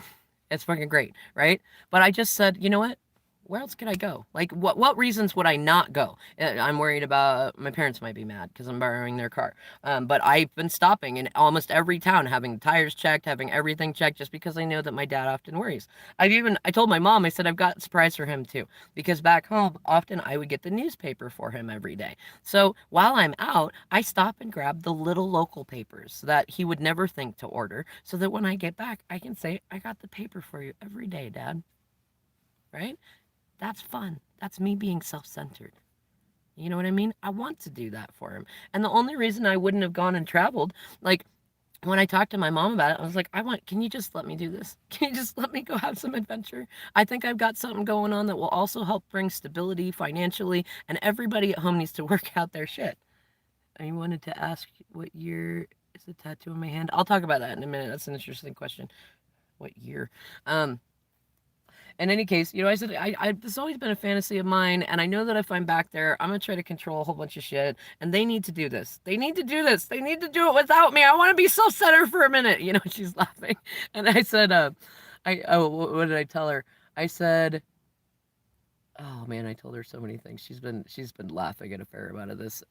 it's fucking great, right? But I just said, you know what? Where else could I go? Like, what reasons would I not go? I'm worried about my parents might be mad because I'm borrowing their car. But I've been stopping in almost every town, having tires checked, having everything checked, just because I know that my dad often worries. I told my mom, I said I've got a surprise for him too, because back home often I would get the newspaper for him every day. So while I'm out, I stop and grab the little local papers that he would never think to order, so that when I get back, I can say I got the paper for you every day, Dad. Right? That's fun. That's me being self centered. You know what I mean? I want to do that for him. And the only reason I wouldn't have gone and traveled, like when I talked to my mom about it, I was like, can you just let me do this? Can you just let me go have some adventure? I think I've got something going on that will also help bring stability financially, and everybody at home needs to work out their shit. I wanted to ask what year is the tattoo on my hand? I'll talk about that in a minute. That's an interesting question. What year? In any case, I said this has always been a fantasy of mine, and I know that if I'm back there, I'm gonna try to control a whole bunch of shit, and they need to do this. They need to do this. They need to do it without me. I want to be self-centered for a minute. She's laughing, and I said, what did I tell her? I said, oh man, I told her so many things. She's been laughing at a fair amount of this.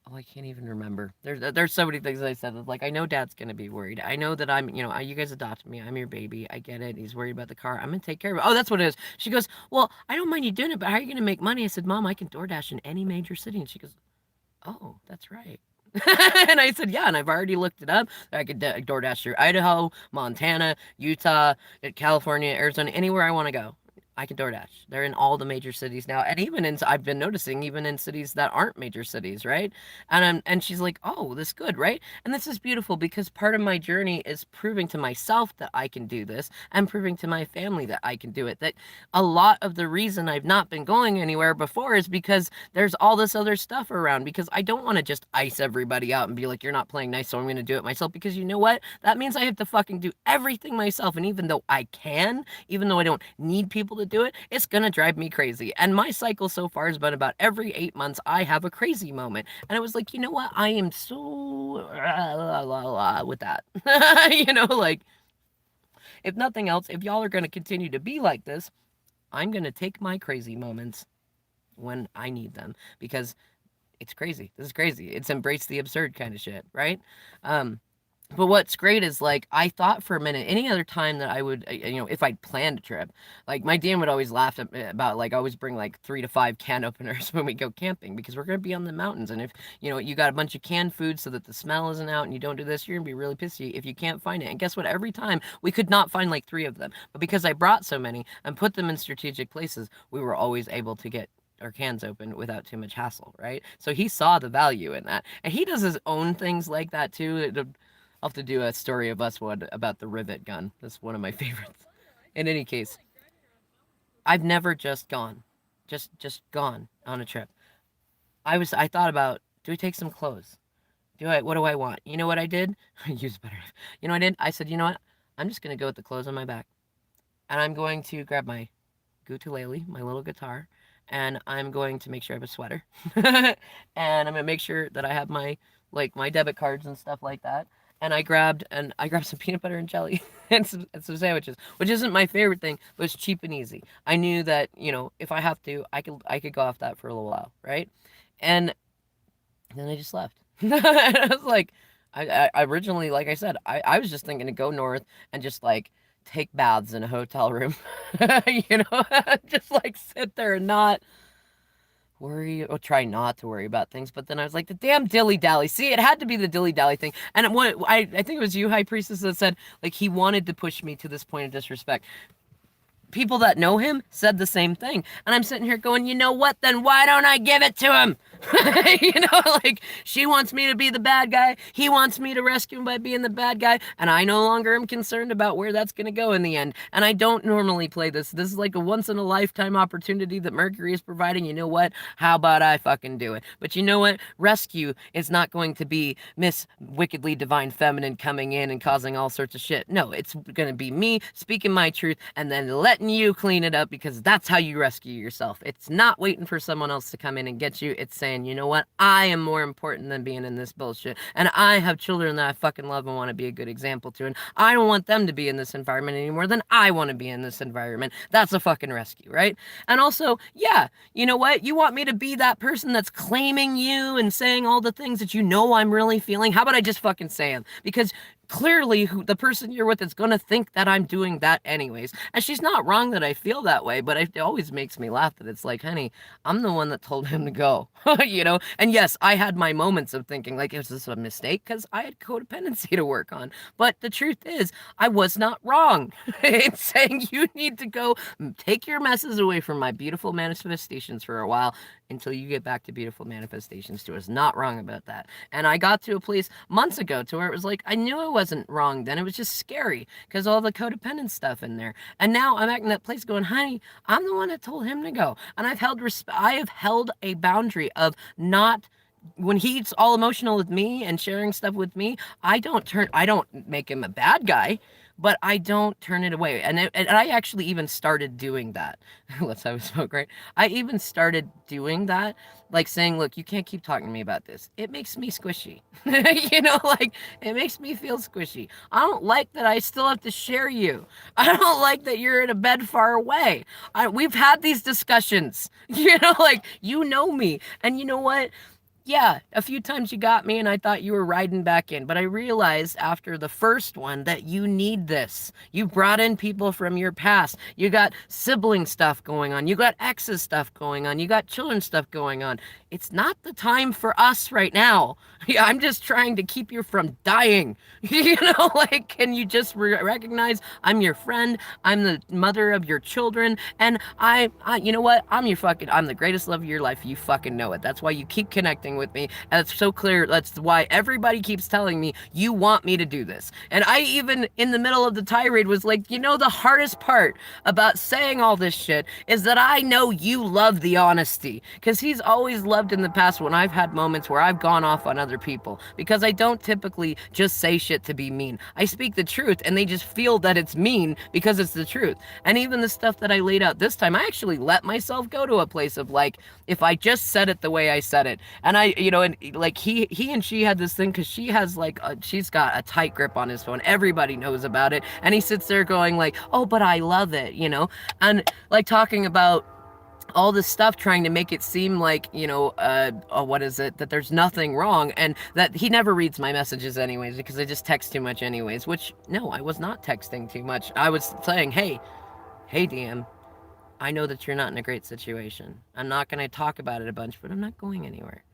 Oh, I can't even remember. There's so many things that I said. Like, I know Dad's gonna be worried. I know that you guys adopted me. I'm your baby. I get it. He's worried about the car. I'm gonna take care of it. Oh, that's what it is. She goes, well, I don't mind you doing it, but how are you gonna make money? I said, Mom, I can DoorDash in any major city. And she goes, oh, that's right. And I said, yeah, and I've already looked it up. I could DoorDash through Idaho, Montana, Utah, California, Arizona, anywhere I want to go. I can DoorDash. They're in all the major cities now, and I've been noticing even in cities that aren't major cities, right? And she's like, oh, this is good, right? And this is beautiful because part of my journey is proving to myself that I can do this, and proving to my family that I can do it. That a lot of the reason I've not been going anywhere before is because there's all this other stuff around. Because I don't want to just ice everybody out and be like, you're not playing nice, so I'm going to do it myself. Because you know what? That means I have to fucking do everything myself. And even though I can, even though I don't need people to do it, it's gonna drive me crazy. And my cycle so far has been about every 8 months I have a crazy moment. And it was like, you know what? I am so with that. Like, if nothing else, if y'all are gonna continue to be like this, I'm gonna take my crazy moments when I need them, because it's crazy. This is crazy. It's embrace the absurd kind of shit, right? But what's great is, like, I thought for a minute, any other time that I would, if I'd planned a trip, like, my dad would always laugh about, like, I always bring, like, 3 to 5 can openers when we go camping, because we're going to be on the mountains. And if, you got a bunch of canned food so that the smell isn't out and you don't do this, you're going to be really pissy if you can't find it. And guess what? Every time we could not find, like, 3 of them. But because I brought so many and put them in strategic places, we were always able to get our cans open without too much hassle, right? So he saw the value in that. And he does his own things like that, too. I'll have to do a story of us one about the rivet gun. That's one of my favorites. In any case, I've never just gone, just gone on a trip. I thought about, do we take some clothes? What do I want? You know what I did? Use better. You know what I did? I said, you know what? I'm just gonna go with the clothes on my back, and I'm going to grab my ukulele, my little guitar, and I'm going to make sure I have a sweater, and I'm gonna make sure that I have my debit cards and stuff like that. And I grabbed some peanut butter and jelly and some sandwiches, which isn't my favorite thing, but it's cheap and easy. I knew that, if I have to, I could go off that for a little while, right? And then I just left. I was like, I originally, like I said, I was just thinking to go north and just, like, take baths in a hotel room, just, like, sit there and not worry, or try not to worry about things. But then I was like, the damn dilly dally. See, it had to be the dilly dally thing. And I think it was you, High Priestess, that said, like, he wanted to push me to this point of disrespect. People that know him said the same thing. And I'm sitting here going, you know what? Then why don't I give it to him? Like she wants me to be the bad guy. He wants me to rescue him by being the bad guy. And I no longer am concerned about where that's going to go in the end. And I don't normally play this. This is like a once in a lifetime opportunity that Mercury is providing. You know what? How about I fucking do it? But you know what? Rescue is not going to be Miss Wickedly Divine Feminine coming in and causing all sorts of shit. No, it's going to be me speaking my truth and then letting you clean it up because that's how you rescue yourself. It's not waiting for someone else to come in and get you. It's saying, you know what? I am more important than being in this bullshit. And I have children that I fucking love and want to be a good example to. And I don't want them to be in this environment any more than I want to be in this environment. That's a fucking rescue, right? And also, yeah, you know what? You want me to be that person that's claiming you and saying all the things that you know I'm really feeling? How about I just fucking say them? Because clearly the person you're with is going to think that I'm doing that anyways. And she's not wrong that I feel that way, but it always makes me laugh that it's like, honey, I'm the one that told him to go, And yes, I had my moments of thinking, like, is this a mistake? Because I had codependency to work on. But the truth is, I was not wrong in saying you need to go take your messes away from my beautiful manifestations for a while until you get back to beautiful manifestations too. I was not wrong about that. And I got to a place months ago to where it was like, I knew I wasn't wrong then. It was just scary because all the codependent stuff in there. And now I'm at that place going, honey, I'm the one that told him to go. And I have held a boundary of not when he's all emotional with me and sharing stuff with me, I don't make him a bad guy, but I don't turn it away. And I actually even started doing that. Let's have a smoke, right? I even started doing that, like saying, look, you can't keep talking to me about this. It makes me squishy. Like it makes me feel squishy. I don't like that I still have to share you. I don't like that you're in a bed far away. We've had these discussions, like you know me. And you know what? Yeah, a few times you got me and I thought you were riding back in, but I realized after the first one that you need this. You brought in people from your past. You got sibling stuff going on. You got exes stuff going on. You got children stuff going on. It's not the time for us right now. I'm just trying to keep you from dying. Like, can you just recognize I'm your friend? I'm the mother of your children. And you know what? I'm the greatest love of your life. You fucking know it. That's why you keep connecting with me. And it's so clear. That's why everybody keeps telling me you want me to do this. And I even in the middle of the tirade was like, the hardest part about saying all this shit is that I know you love the honesty. Because he's always loved in the past when I've had moments where I've gone off on other people. Because I don't typically just say shit to be mean. I speak the truth and they just feel that it's mean because it's the truth. And even the stuff that I laid out this time, I actually let myself go to a place of like, if I just said it the way I said it. And and like he and she had this thing because she has like she's got a tight grip on his phone. Everybody knows about it, and he sits there going like, "Oh, but I love it," and like talking about all this stuff trying to make it seem like, what is it, that there's nothing wrong and that he never reads my messages anyways because I just text too much anyways, which no, I was not texting too much. I was saying, hey DM, I know that you're not in a great situation. I'm not going to talk about it a bunch, but I'm not going anywhere.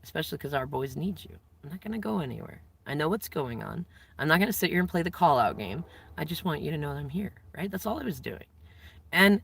Especially because our boys need you. I'm not going to go anywhere. I know what's going on. I'm not going to sit here and play the call out game. I just want you to know that I'm here, right? That's all I was doing. And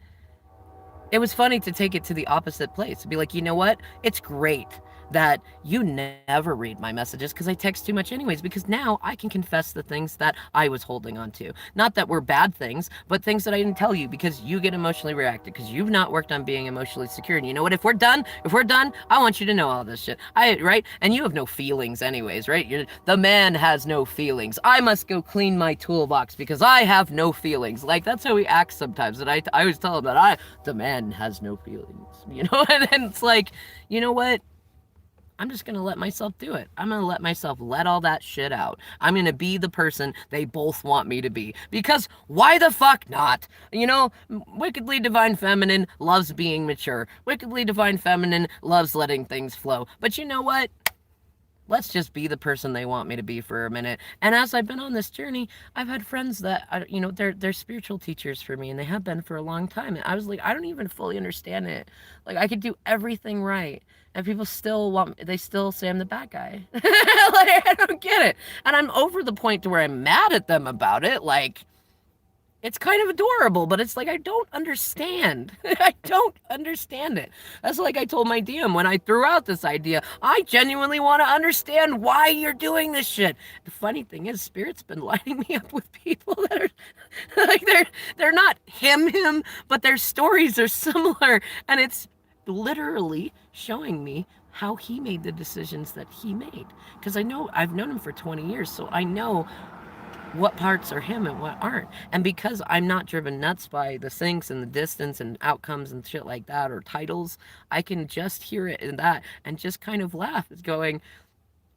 it was funny to take it to the opposite place. To be like, you know what? It's great that you never read my messages because I text too much anyways, because now I can confess the things that I was holding on to. Not that were bad things, but things that I didn't tell you because you get emotionally reacted because you've not worked on being emotionally secure. And you know what? If we're done, I want you to know all this shit. Right? And you have no feelings anyways, right? The man has no feelings. I must go clean my toolbox because I have no feelings. Like, that's how we act sometimes. And I always tell him that the man has no feelings, and then it's like, you know what? I'm just going to let myself do it. I'm going to let myself let all that shit out. I'm going to be the person they both want me to be. Because why the fuck not? Wickedly Divine Feminine loves being mature. Wickedly Divine Feminine loves letting things flow. But you know what? Let's just be the person they want me to be for a minute. And as I've been on this journey, I've had friends that, they're spiritual teachers for me, and they have been for a long time. And I was like, I don't even fully understand it. Like, I could do everything right, and people they still say I'm the bad guy. Like, I don't get it. And I'm over the point to where I'm mad at them about it. Like, it's kind of adorable, but it's like I don't understand. I don't understand it. That's like I told my DM when I threw out this idea. I genuinely want to understand why you're doing this shit. The funny thing is, Spirit's been lining me up with people that are like they're not him, but their stories are similar, and it's literally showing me how he made the decisions that he made. Because I know I've known him for 20 years, so I know what parts are him and what aren't. And because I'm not driven nuts by the sinks and the distance and outcomes and shit like that or titles, I can just hear it in that and just kind of laugh. It's going,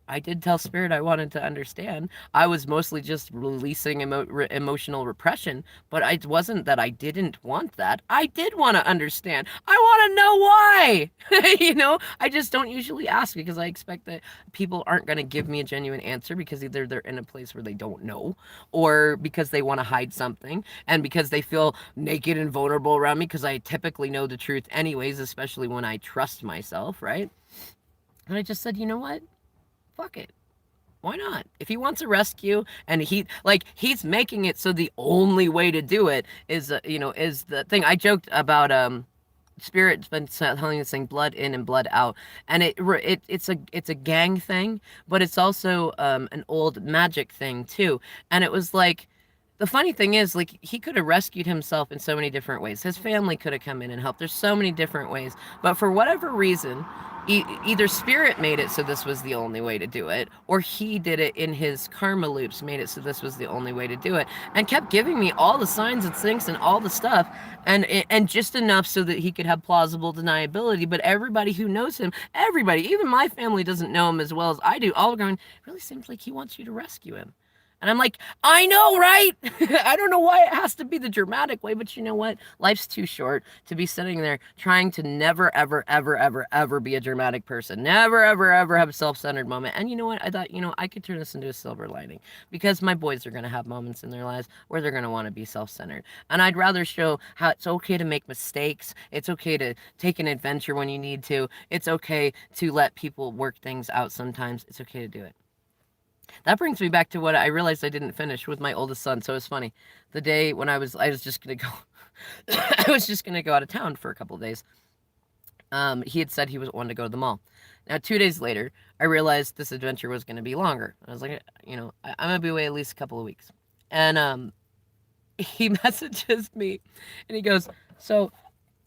I did tell Spirit I wanted to understand. I was mostly just releasing emotional repression, but it wasn't that I didn't want that. I did want to understand. I want to know why. I just don't usually ask because I expect that people aren't going to give me a genuine answer because either they're in a place where they don't know or because they want to hide something and because they feel naked and vulnerable around me because I typically know the truth anyways, especially when I trust myself, right? And I just said, you know what? Fuck it. Why not? If he wants a rescue and he's making it so the only way to do it is the thing. I joked about Spirit's been telling this thing blood in and blood out, and it's a gang thing, but it's also an old magic thing too. And it was like the funny thing is, like, he could have rescued himself in so many different ways. His family could have come in and helped. There's so many different ways. But for whatever reason, either Spirit made it so this was the only way to do it, or he did it in his karma loops, made it so this was the only way to do it, and kept giving me all the signs and sinks and all the stuff, and just enough so that he could have plausible deniability. But everybody who knows him, everybody, even my family doesn't know him as well as I do, all going, really seems like he wants you to rescue him. And I'm like, I know, right? I don't know why it has to be the dramatic way, but you know what? Life's too short to be sitting there trying to never, ever, ever, ever, ever be a dramatic person. Never, ever, ever have a self-centered moment. And you know what? I thought, I could turn this into a silver lining because my boys are going to have moments in their lives where they're going to want to be self-centered. And I'd rather show how it's okay to make mistakes. It's okay to take an adventure when you need to. It's okay to let people work things out sometimes. It's okay to do it. That brings me back to what I realized I didn't finish with my oldest son. So it's funny. The day when I was just gonna go, I was just gonna go out of town for a couple of days. He had said he was wanting to go to the mall. Now 2 days later, I realized this adventure was gonna be longer. I was like, I'm gonna be away at least a couple of weeks. And he messages me, and he goes, "So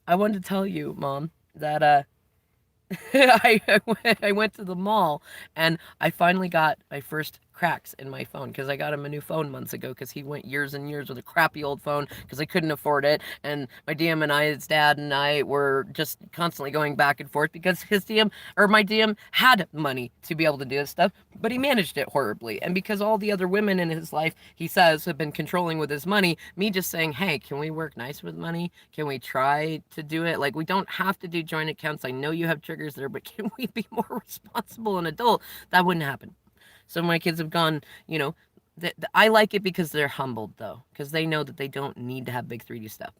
I wanted to tell you, Mom, that I went to the mall and I finally got my first cracks in my phone because I got him a new phone months ago because he went years and years with a crappy old phone because I couldn't afford it. And my DM and I, his dad and I, were just constantly going back and forth because his DM or my DM had money to be able to do this stuff, but he managed it horribly. And because all the other women in his life, he says, have been controlling with his money, me just saying, hey, can we work nice with money? Can we try to do it? Like, we don't have to do joint accounts. I know you have triggers there, but can we be more responsible and adult? That wouldn't happen. So my kids have gone, I like it because they're humbled though, because they know that they don't need to have big 3D stuff.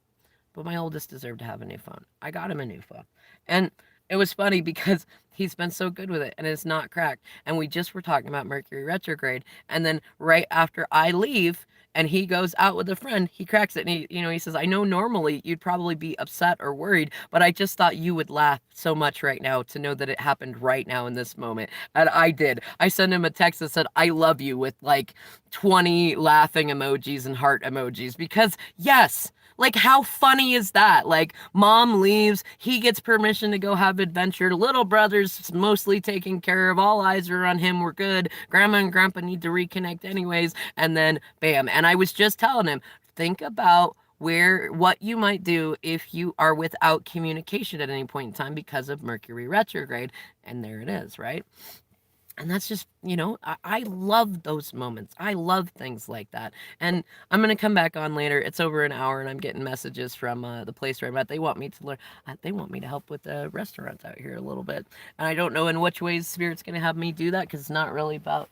But my oldest deserved to have a new phone. I got him a new phone. And it was funny because he's been so good with it and it's not cracked. And we just were talking about Mercury retrograde. And then right after I leave and he goes out with a friend, he cracks it. And he says, I know normally you'd probably be upset or worried, but I just thought you would laugh so much right now to know that it happened right now in this moment. And I did. I sent him a text that said, I love you with like 20 laughing emojis and heart emojis because yes, like, how funny is that? Like, mom leaves, he gets permission to go have adventure. Little brother's mostly taken care of. All eyes are on him. We're good. Grandma and grandpa need to reconnect anyways. And then, bam. And I was just telling him, think about what you might do if you are without communication at any point in time because of Mercury retrograde. And there it is, right? And that's just, I love those moments. I love things like that. And I'm going to come back on later. It's over an hour and I'm getting messages from the place where I'm at. They want me to learn, they want me to help with the restaurants out here a little bit. And I don't know in which ways Spirit's going to have me do that because it's not really about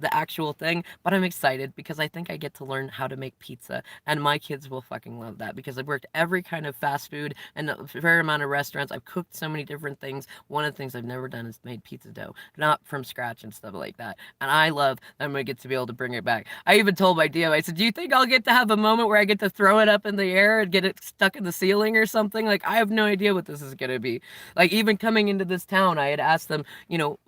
the actual thing, but I'm excited because I think I get to learn how to make pizza, and my kids will fucking love that because I've worked every kind of fast food and a fair amount of restaurants. I've cooked so many different things. One of the things I've never done is made pizza dough, not from scratch and stuff like that. And I love that I'm gonna get to be able to bring it back. I even told my DM, I said, "Do you think I'll get to have a moment where I get to throw it up in the air and get it stuck in the ceiling or something?" Like, I have no idea what this is gonna be. Like, even coming into this town, I had asked them,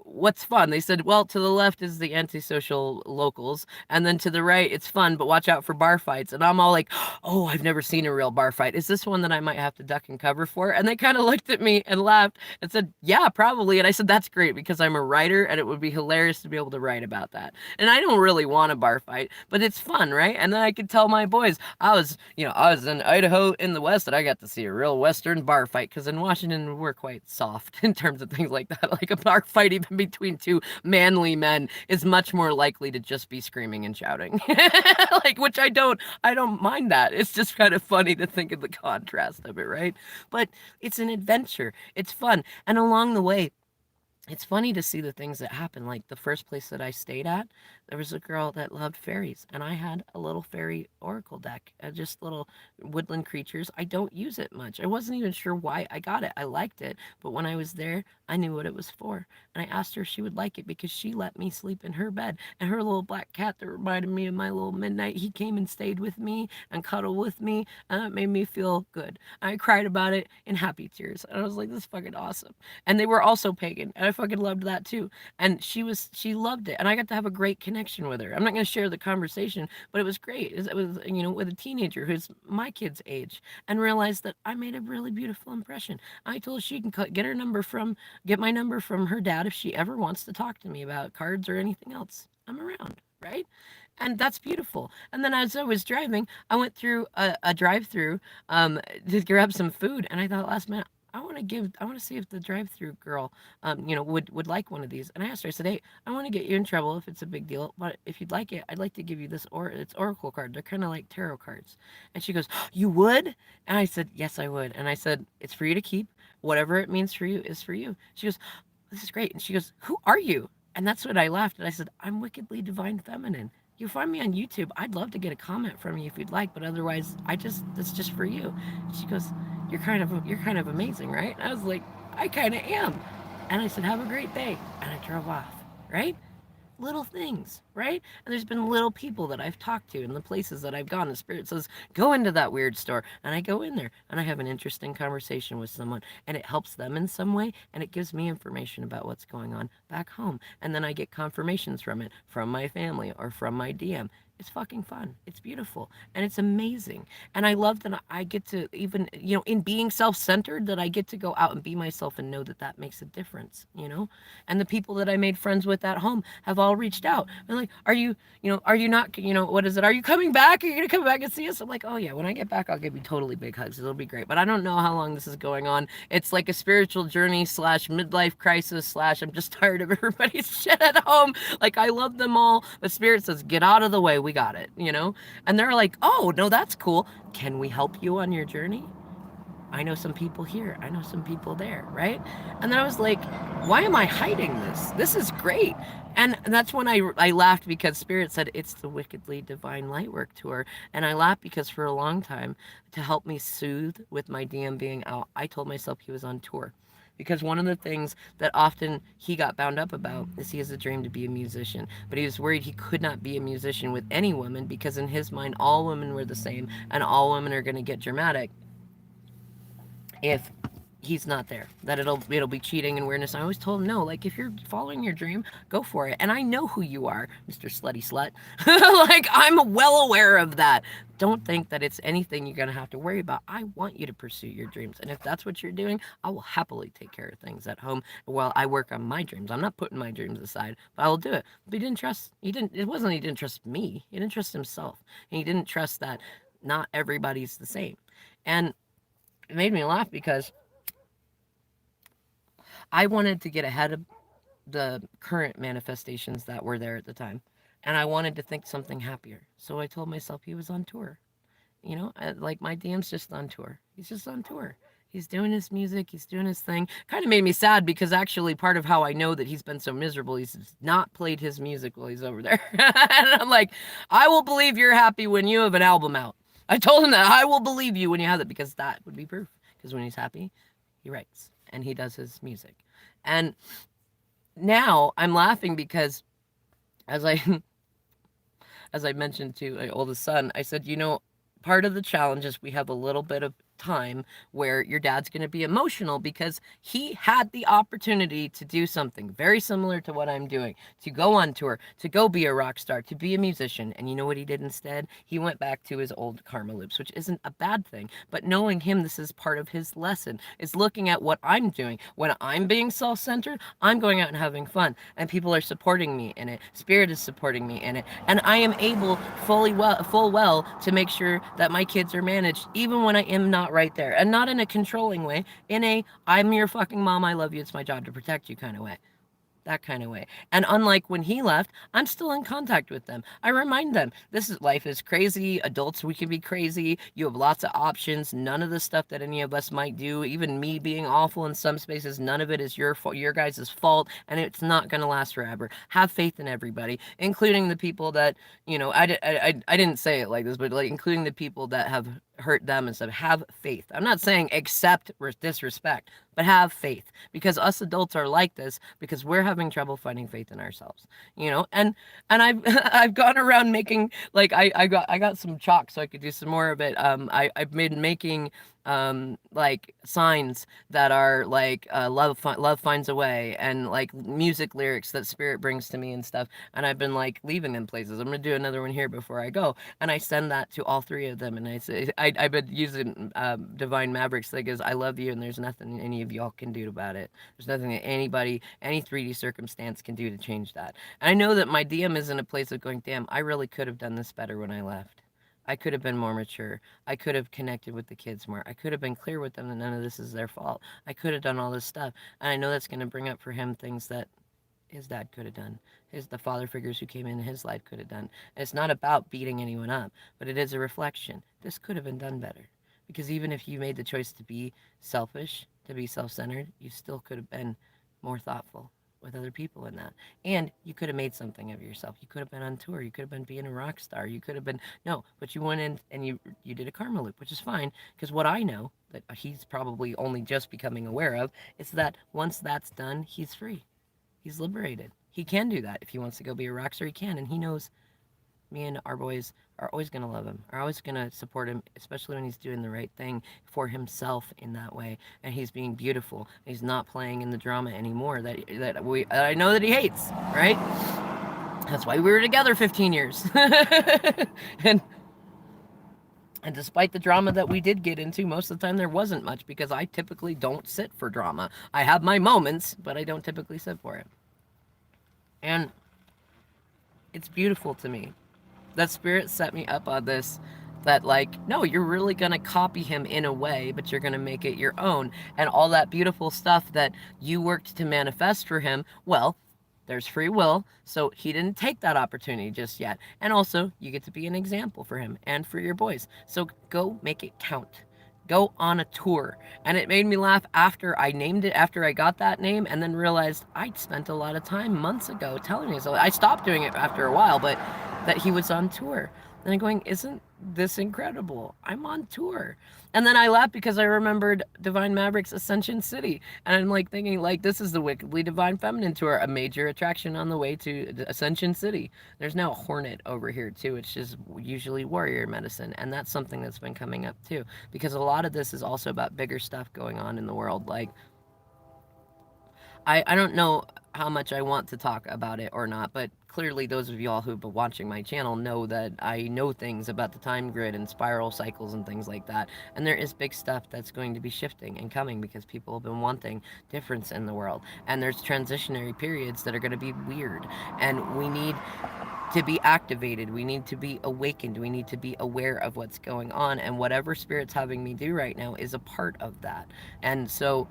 what's fun? They said, well, to the left is the antisocial locals, and then to the right, it's fun, but watch out for bar fights. And I'm all like, oh, I've never seen a real bar fight. Is this one that I might have to duck and cover for? And they kind of looked at me and laughed and said, yeah, probably. And I said, that's great because I'm a writer and it would be hilarious to be able to write about that. And I don't really want a bar fight, but it's fun, right? And then I could tell my boys, I was in Idaho in the West and I got to see a real Western bar fight because in Washington, we're quite soft in terms of things like that. Like a bar fight, even between two manly men, is much more likely to just be screaming and shouting. Like, which I don't mind that. It's just kind of funny to think of the contrast of it, right? But it's an adventure. It's fun. And along the way, it's funny to see the things that happen. Like the first place that I stayed at, there was a girl that loved fairies, and I had a little fairy oracle deck, just little woodland creatures. I don't use it much. I wasn't even sure why I got it. I liked it, but when I was there, I knew what it was for. And I asked her if she would like it because she let me sleep in her bed. And her little black cat that reminded me of my little midnight, he came and stayed with me and cuddled with me, and it made me feel good. I cried about it in happy tears. And I was like, this is fucking awesome. And they were also pagan, and I fucking loved that too. And she loved it, and I got to have a great connection with her. I'm not going to share the conversation, but it was great. It was with a teenager who's my kid's age, and realized that I made a really beautiful impression. I told her she can get my number from her dad if she ever wants to talk to me about cards or anything else. I'm around, right? And that's beautiful. And then as I was driving, I went through a drive-through to grab some food, and I thought last minute, I want to see if the drive-through girl, would like one of these. And I asked her, I said, hey, I want to get you in trouble if it's a big deal, but if you'd like it, I'd like to give you it's oracle card. They're kind of like tarot cards. And she goes, you would? And I said, yes, I would. And I said, it's for you to keep. Whatever it means for you is for you. She goes, this is great. And she goes, who are you? And that's when I laughed and I said, I'm wickedly divine feminine. You find me on YouTube. I'd love to get a comment from you if you'd like, but otherwise, that's just for you. She goes, you're kind of amazing, right? And I was like, I kind of am. And I said, have a great day. And I drove off, right? Little things, right? And there's been little people that I've talked to in the places that I've gone. The spirit says, go into that weird store. And I go in there and I have an interesting conversation with someone, and it helps them in some way, and it gives me information about what's going on back home. And then I get confirmations from it, from my family or from my DM. It's fucking fun. It's beautiful. And it's amazing. And I love that I get to, even, in being self centered, that I get to go out and be myself and know that that makes a difference. And the people that I made friends with at home have all reached out. They're like, are you not, what is it? Are you coming back? Are you going to come back and see us? I'm like, oh yeah, when I get back, I'll give you totally big hugs. It'll be great. But I don't know how long this is going on. It's like a spiritual journey / midlife crisis / I'm just tired of everybody's shit at home. Like, I love them all. The spirit says, get out of the way. We got it. And they're like, oh, no, that's cool. Can we help you on your journey? I know some people here. I know some people there, right? And then I was like, why am I hiding this? This is great. And that's when I laughed because Spirit said it's the Wickedly Divine Lightwork Tour. And I laughed because for a long time, to help me soothe with my DM being out, I told myself he was on tour. Because one of the things that often he got bound up about is he has a dream to be a musician. But he was worried he could not be a musician with any woman because in his mind, all women were the same and all women are going to get dramatic if he's not there, that it'll be cheating and weirdness. I always told him, no, like, if you're following your dream, go for it. And I know who you are, Mr. Slutty Slut. Like, I'm well aware of that. Don't think that it's anything you're gonna have to worry about. I want you to pursue your dreams, and if that's what you're doing, I will happily take care of things at home while I work on my dreams. I'm not putting my dreams aside, but I will do it. But he didn't trust me, he didn't trust himself, and he didn't trust that not everybody's the same. And it made me laugh because I wanted to get ahead of the current manifestations that were there at the time. And I wanted to think something happier. So I told myself he was on tour. Like, my DM's just on tour. He's just on tour. He's doing his music, he's doing his thing. Kind of made me sad because actually part of how I know that he's been so miserable, he's not played his music while he's over there. And I'm like, I will believe you're happy when you have an album out. I told him that I will believe you when you have it because that would be proof. Because when he's happy, he writes and he does his music. And now I'm laughing because as I as I mentioned to my oldest son, I said, part of the challenge is we have a little bit of time where your dad's going to be emotional because he had the opportunity to do something very similar to what I'm doing, to go on tour, to go be a rock star, to be a musician. And you know what he did instead? He went back to his old karma loops, which isn't a bad thing. But knowing him, this is part of his lesson, is looking at what I'm doing. When I'm being self-centered, I'm going out and having fun. And people are supporting me in it. Spirit is supporting me in it. And I am able full well to make sure that my kids are managed, even when I am not right there. And not in a controlling way, in a I'm your fucking mom, I love you, it's my job to protect you kind of way. That kind of way. And unlike when he left, I'm still in contact with them. I remind them, life is crazy. Adults, we can be crazy. You have lots of options. None of the stuff that any of us might do, even me being awful in some spaces, none of it is your fault, your guys' fault, and it's not going to last forever. Have faith in everybody, including the people that, I didn't say it like this, but like including the people that have hurt them and stuff. Have faith. I'm not saying accept disrespect, but have faith, because us adults are like this because we're having trouble finding faith in ourselves, and I've I've gone around making, like, I got some chalk so I could do some more of it. I've been making like signs that are like love finds a way, and like music lyrics that spirit brings to me and stuff, and I've been like leaving them places. I'm gonna do another one here before I go, and I send that to all three of them, and I say I've been using Divine Mavericks that goes, I love you and there's nothing any of y'all can do about it. There's nothing that anybody, any 3D circumstance can do to change that. And I know that my DM is in a place of going, damn, I really could have done this better when I left. I could have been more mature. I could have connected with the kids more. I could have been clear with them that none of this is their fault. I could have done all this stuff. And I know that's going to bring up for him things that his dad could have done. The father figures who came in his life could have done. And it's not about beating anyone up, but it is a reflection. This could have been done better. Because even if you made the choice to be selfish, to be self-centered, you still could have been more thoughtful with other people in that. And you could have made something of yourself. You could have been on tour. You could have been being a rock star. You could have been, no, but you went in and you did a karma loop, which is fine. Because what I know that he's probably only just becoming aware of is that once that's done, he's free. He's liberated. He can do that. If he wants to go be a rock star, he can. And he knows me and our boys are always going to love him, are always going to support him, especially when he's doing the right thing for himself in that way, and he's being beautiful. He's not playing in the drama anymore that I know that he hates, right? That's why we were together 15 years. and and despite the drama that we did get into, most of the time there wasn't much, because I typically don't sit for drama. I have my moments, but I don't typically sit for it. And it's beautiful to me that spirit set me up on this, that like, no, you're really gonna copy him in a way, but you're gonna make it your own. And all that beautiful stuff that you worked to manifest for him, well, there's free will, so he didn't take that opportunity just yet. And also, you get to be an example for him and for your boys. So go make it count. Go on a tour. And it made me laugh after I named it, after I got that name, and then realized I'd spent a lot of time months ago telling me so. I stopped doing it after a while, but that he was on tour. And I'm going, isn't this incredible? I'm on tour. And then I laughed because I remembered Divine Mavericks Ascension City. And I'm like thinking, like, this is the Wickedly Divine Feminine Tour, a major attraction on the way to Ascension City. There's now a hornet over here too, which is usually warrior medicine. And that's something that's been coming up too. Because a lot of this is also about bigger stuff going on in the world. Like, I don't know how much I want to talk about it or not, but clearly those of y'all who've been watching my channel know that I know things about the time grid and spiral cycles and things like that. And there is big stuff that's going to be shifting and coming because people have been wanting difference in the world. And there's transitionary periods that are going to be weird. And we need to be activated. We need to be awakened. We need to be aware of what's going on. And whatever Spirit's having me do right now is a part of that. And so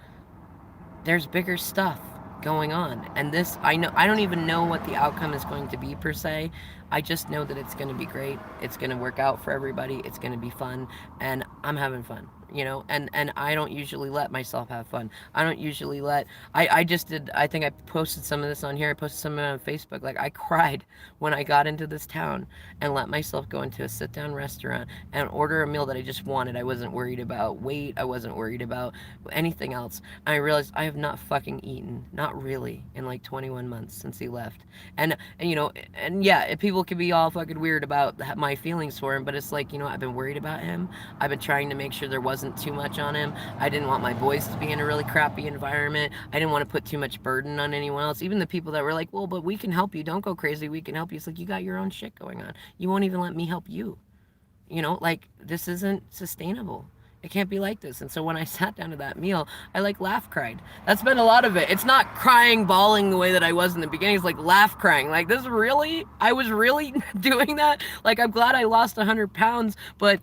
there's bigger stuff going on, and this, I don't even know what the outcome is going to be per se. I just know that it's going to be great. It's going to work out for everybody. It's going to be fun, and I'm having fun. you know, and I don't usually let myself have fun. I don't usually let I just did. I think I posted some of this on here. I posted some of it on Facebook. Like, I cried when I got into this town and let myself go into a sit down restaurant and order a meal that I just wanted. I wasn't worried about weight. I wasn't worried about anything else. And I realized I have not fucking eaten, not really, in like 21 months since he left. And you know, and yeah, people could be all fucking weird about my feelings for him, but it's like, you know, I've been worried about him. I've been trying to make sure there wasn't too much on him. I didn't want my boys to be in a really crappy environment. I didn't want to put too much burden on anyone else. Even the people that were like, well, but we can help you. Don't go crazy. We can help you. It's like, you got your own shit going on. You won't even let me help you. You know, like, this isn't sustainable. It can't be like this. And so when I sat down to that meal, I like laugh cried. That's been a lot of it. It's not crying, bawling the way that I was in the beginning. It's like laugh crying. Like, this really, I was really doing that. Like, I'm glad I lost 100 pounds, but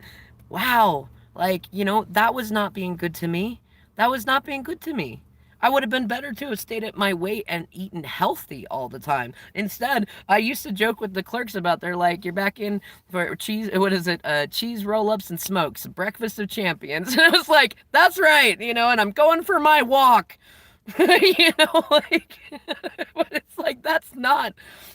wow, like, you know, that was not being good to me. That was not being good to me. I would have been better to have stayed at my weight and eaten healthy all the time. Instead, I used to joke with the clerks about, they're like, you're back in for cheese, what is it? Cheese roll-ups and smokes, breakfast of champions. And I was like, that's right, you know, and I'm going for my walk. You know, like, but it's like, that's not,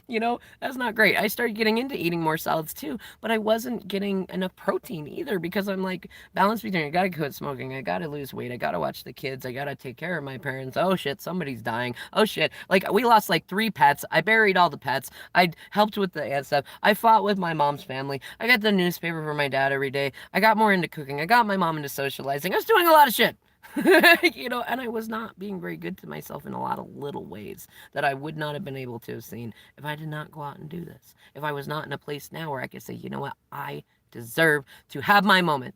you know, that's not great. I started getting into eating more salads too, but I wasn't getting enough protein either, because I'm like, balance between, I gotta quit smoking, I gotta lose weight, I gotta watch the kids, I gotta take care of my parents. Oh shit, somebody's dying. Oh shit, like, we lost like 3 pets. I buried all the pets. I helped with the aunt stuff. I fought with my mom's family. I got the newspaper for my dad every day. I got more into cooking. I got my mom into socializing. I was doing a lot of shit. You know, and I was not being very good to myself in a lot of little ways that I would not have been able to have seen if I did not go out and do this. If I was not in a place now where I could say, you know what, I deserve to have my moment.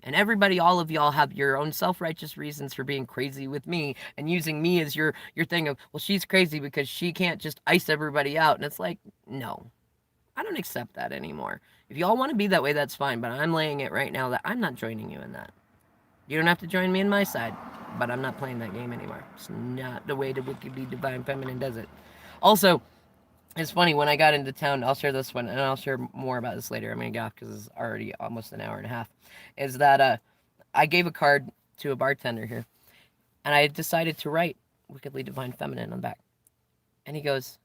And everybody, all of y'all have your own self-righteous reasons for being crazy with me and using me as your thing of, well, she's crazy because she can't just ice everybody out. And it's like, no, I don't accept that anymore. If y'all want to be that way, that's fine. But I'm laying it right now that I'm not joining you in that. You don't have to join me in my side, but I'm not playing that game anymore. It's not the way the wickedly divine feminine does it. Also, it's funny, when I got into town, I'll share this one, and I'll share more about this later. I'm going to get off because it's already almost an hour and a half. Is that I gave a card to a bartender here, and I decided to write wickedly divine feminine on the back. And he goes,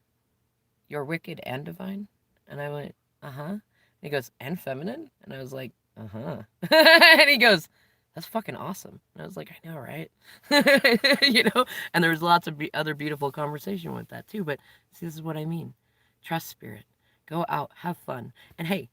you're wicked and divine? And I went, uh-huh. And he goes, and feminine? And I was like, uh-huh. And he goes, that's fucking awesome. And I was like, I know, right? You know? And there was lots of other beautiful conversation with that too. But see, this is what I mean. Trust spirit. Go out, have fun. And hey,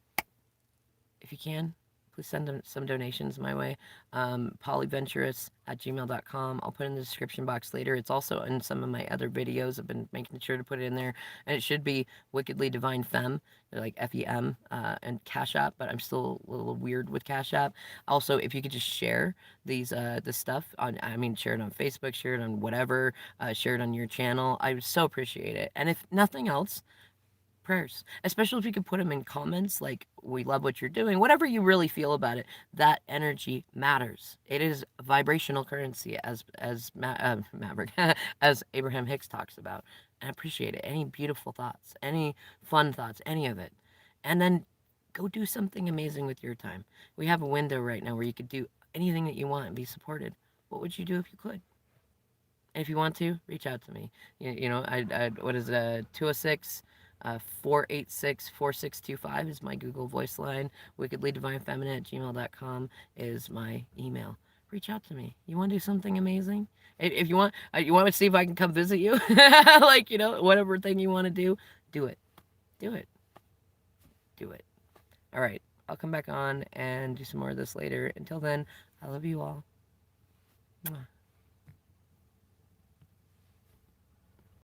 if you can, please send them some donations my way. Polyventurous@gmail.com. I'll put it in the description box later. It's also in some of my other videos. I've been making sure to put it in there. And it should be Wickedly Divine Femme. They're like FEM and Cash App, but I'm still a little weird with Cash App. Also, if you could just share this stuff on, I mean, share it on Facebook, share it on whatever, share it on your channel. I would so appreciate it. And if nothing else, prayers, especially if you could put them in comments, like, we love what you're doing, whatever you really feel about it. That energy matters. It is vibrational currency, as Maverick as Abraham Hicks talks about. And I appreciate it. Any beautiful thoughts, any fun thoughts, any of it. And then go do something amazing with your time. We have a window right now where you could do anything that you want and be supported. What would you do if you could? And if you want to, reach out to me. You know, what is it, 206 486 4625 is my Google voice line. wickedlydivine@gmail.com is my email. Reach out to me. You want to do something amazing? If you want to see if I can come visit you, like, you know, whatever thing you want to do it. Do it. Do it. All right. I'll come back on and do some more of this later. Until then, I love you all. Mwah.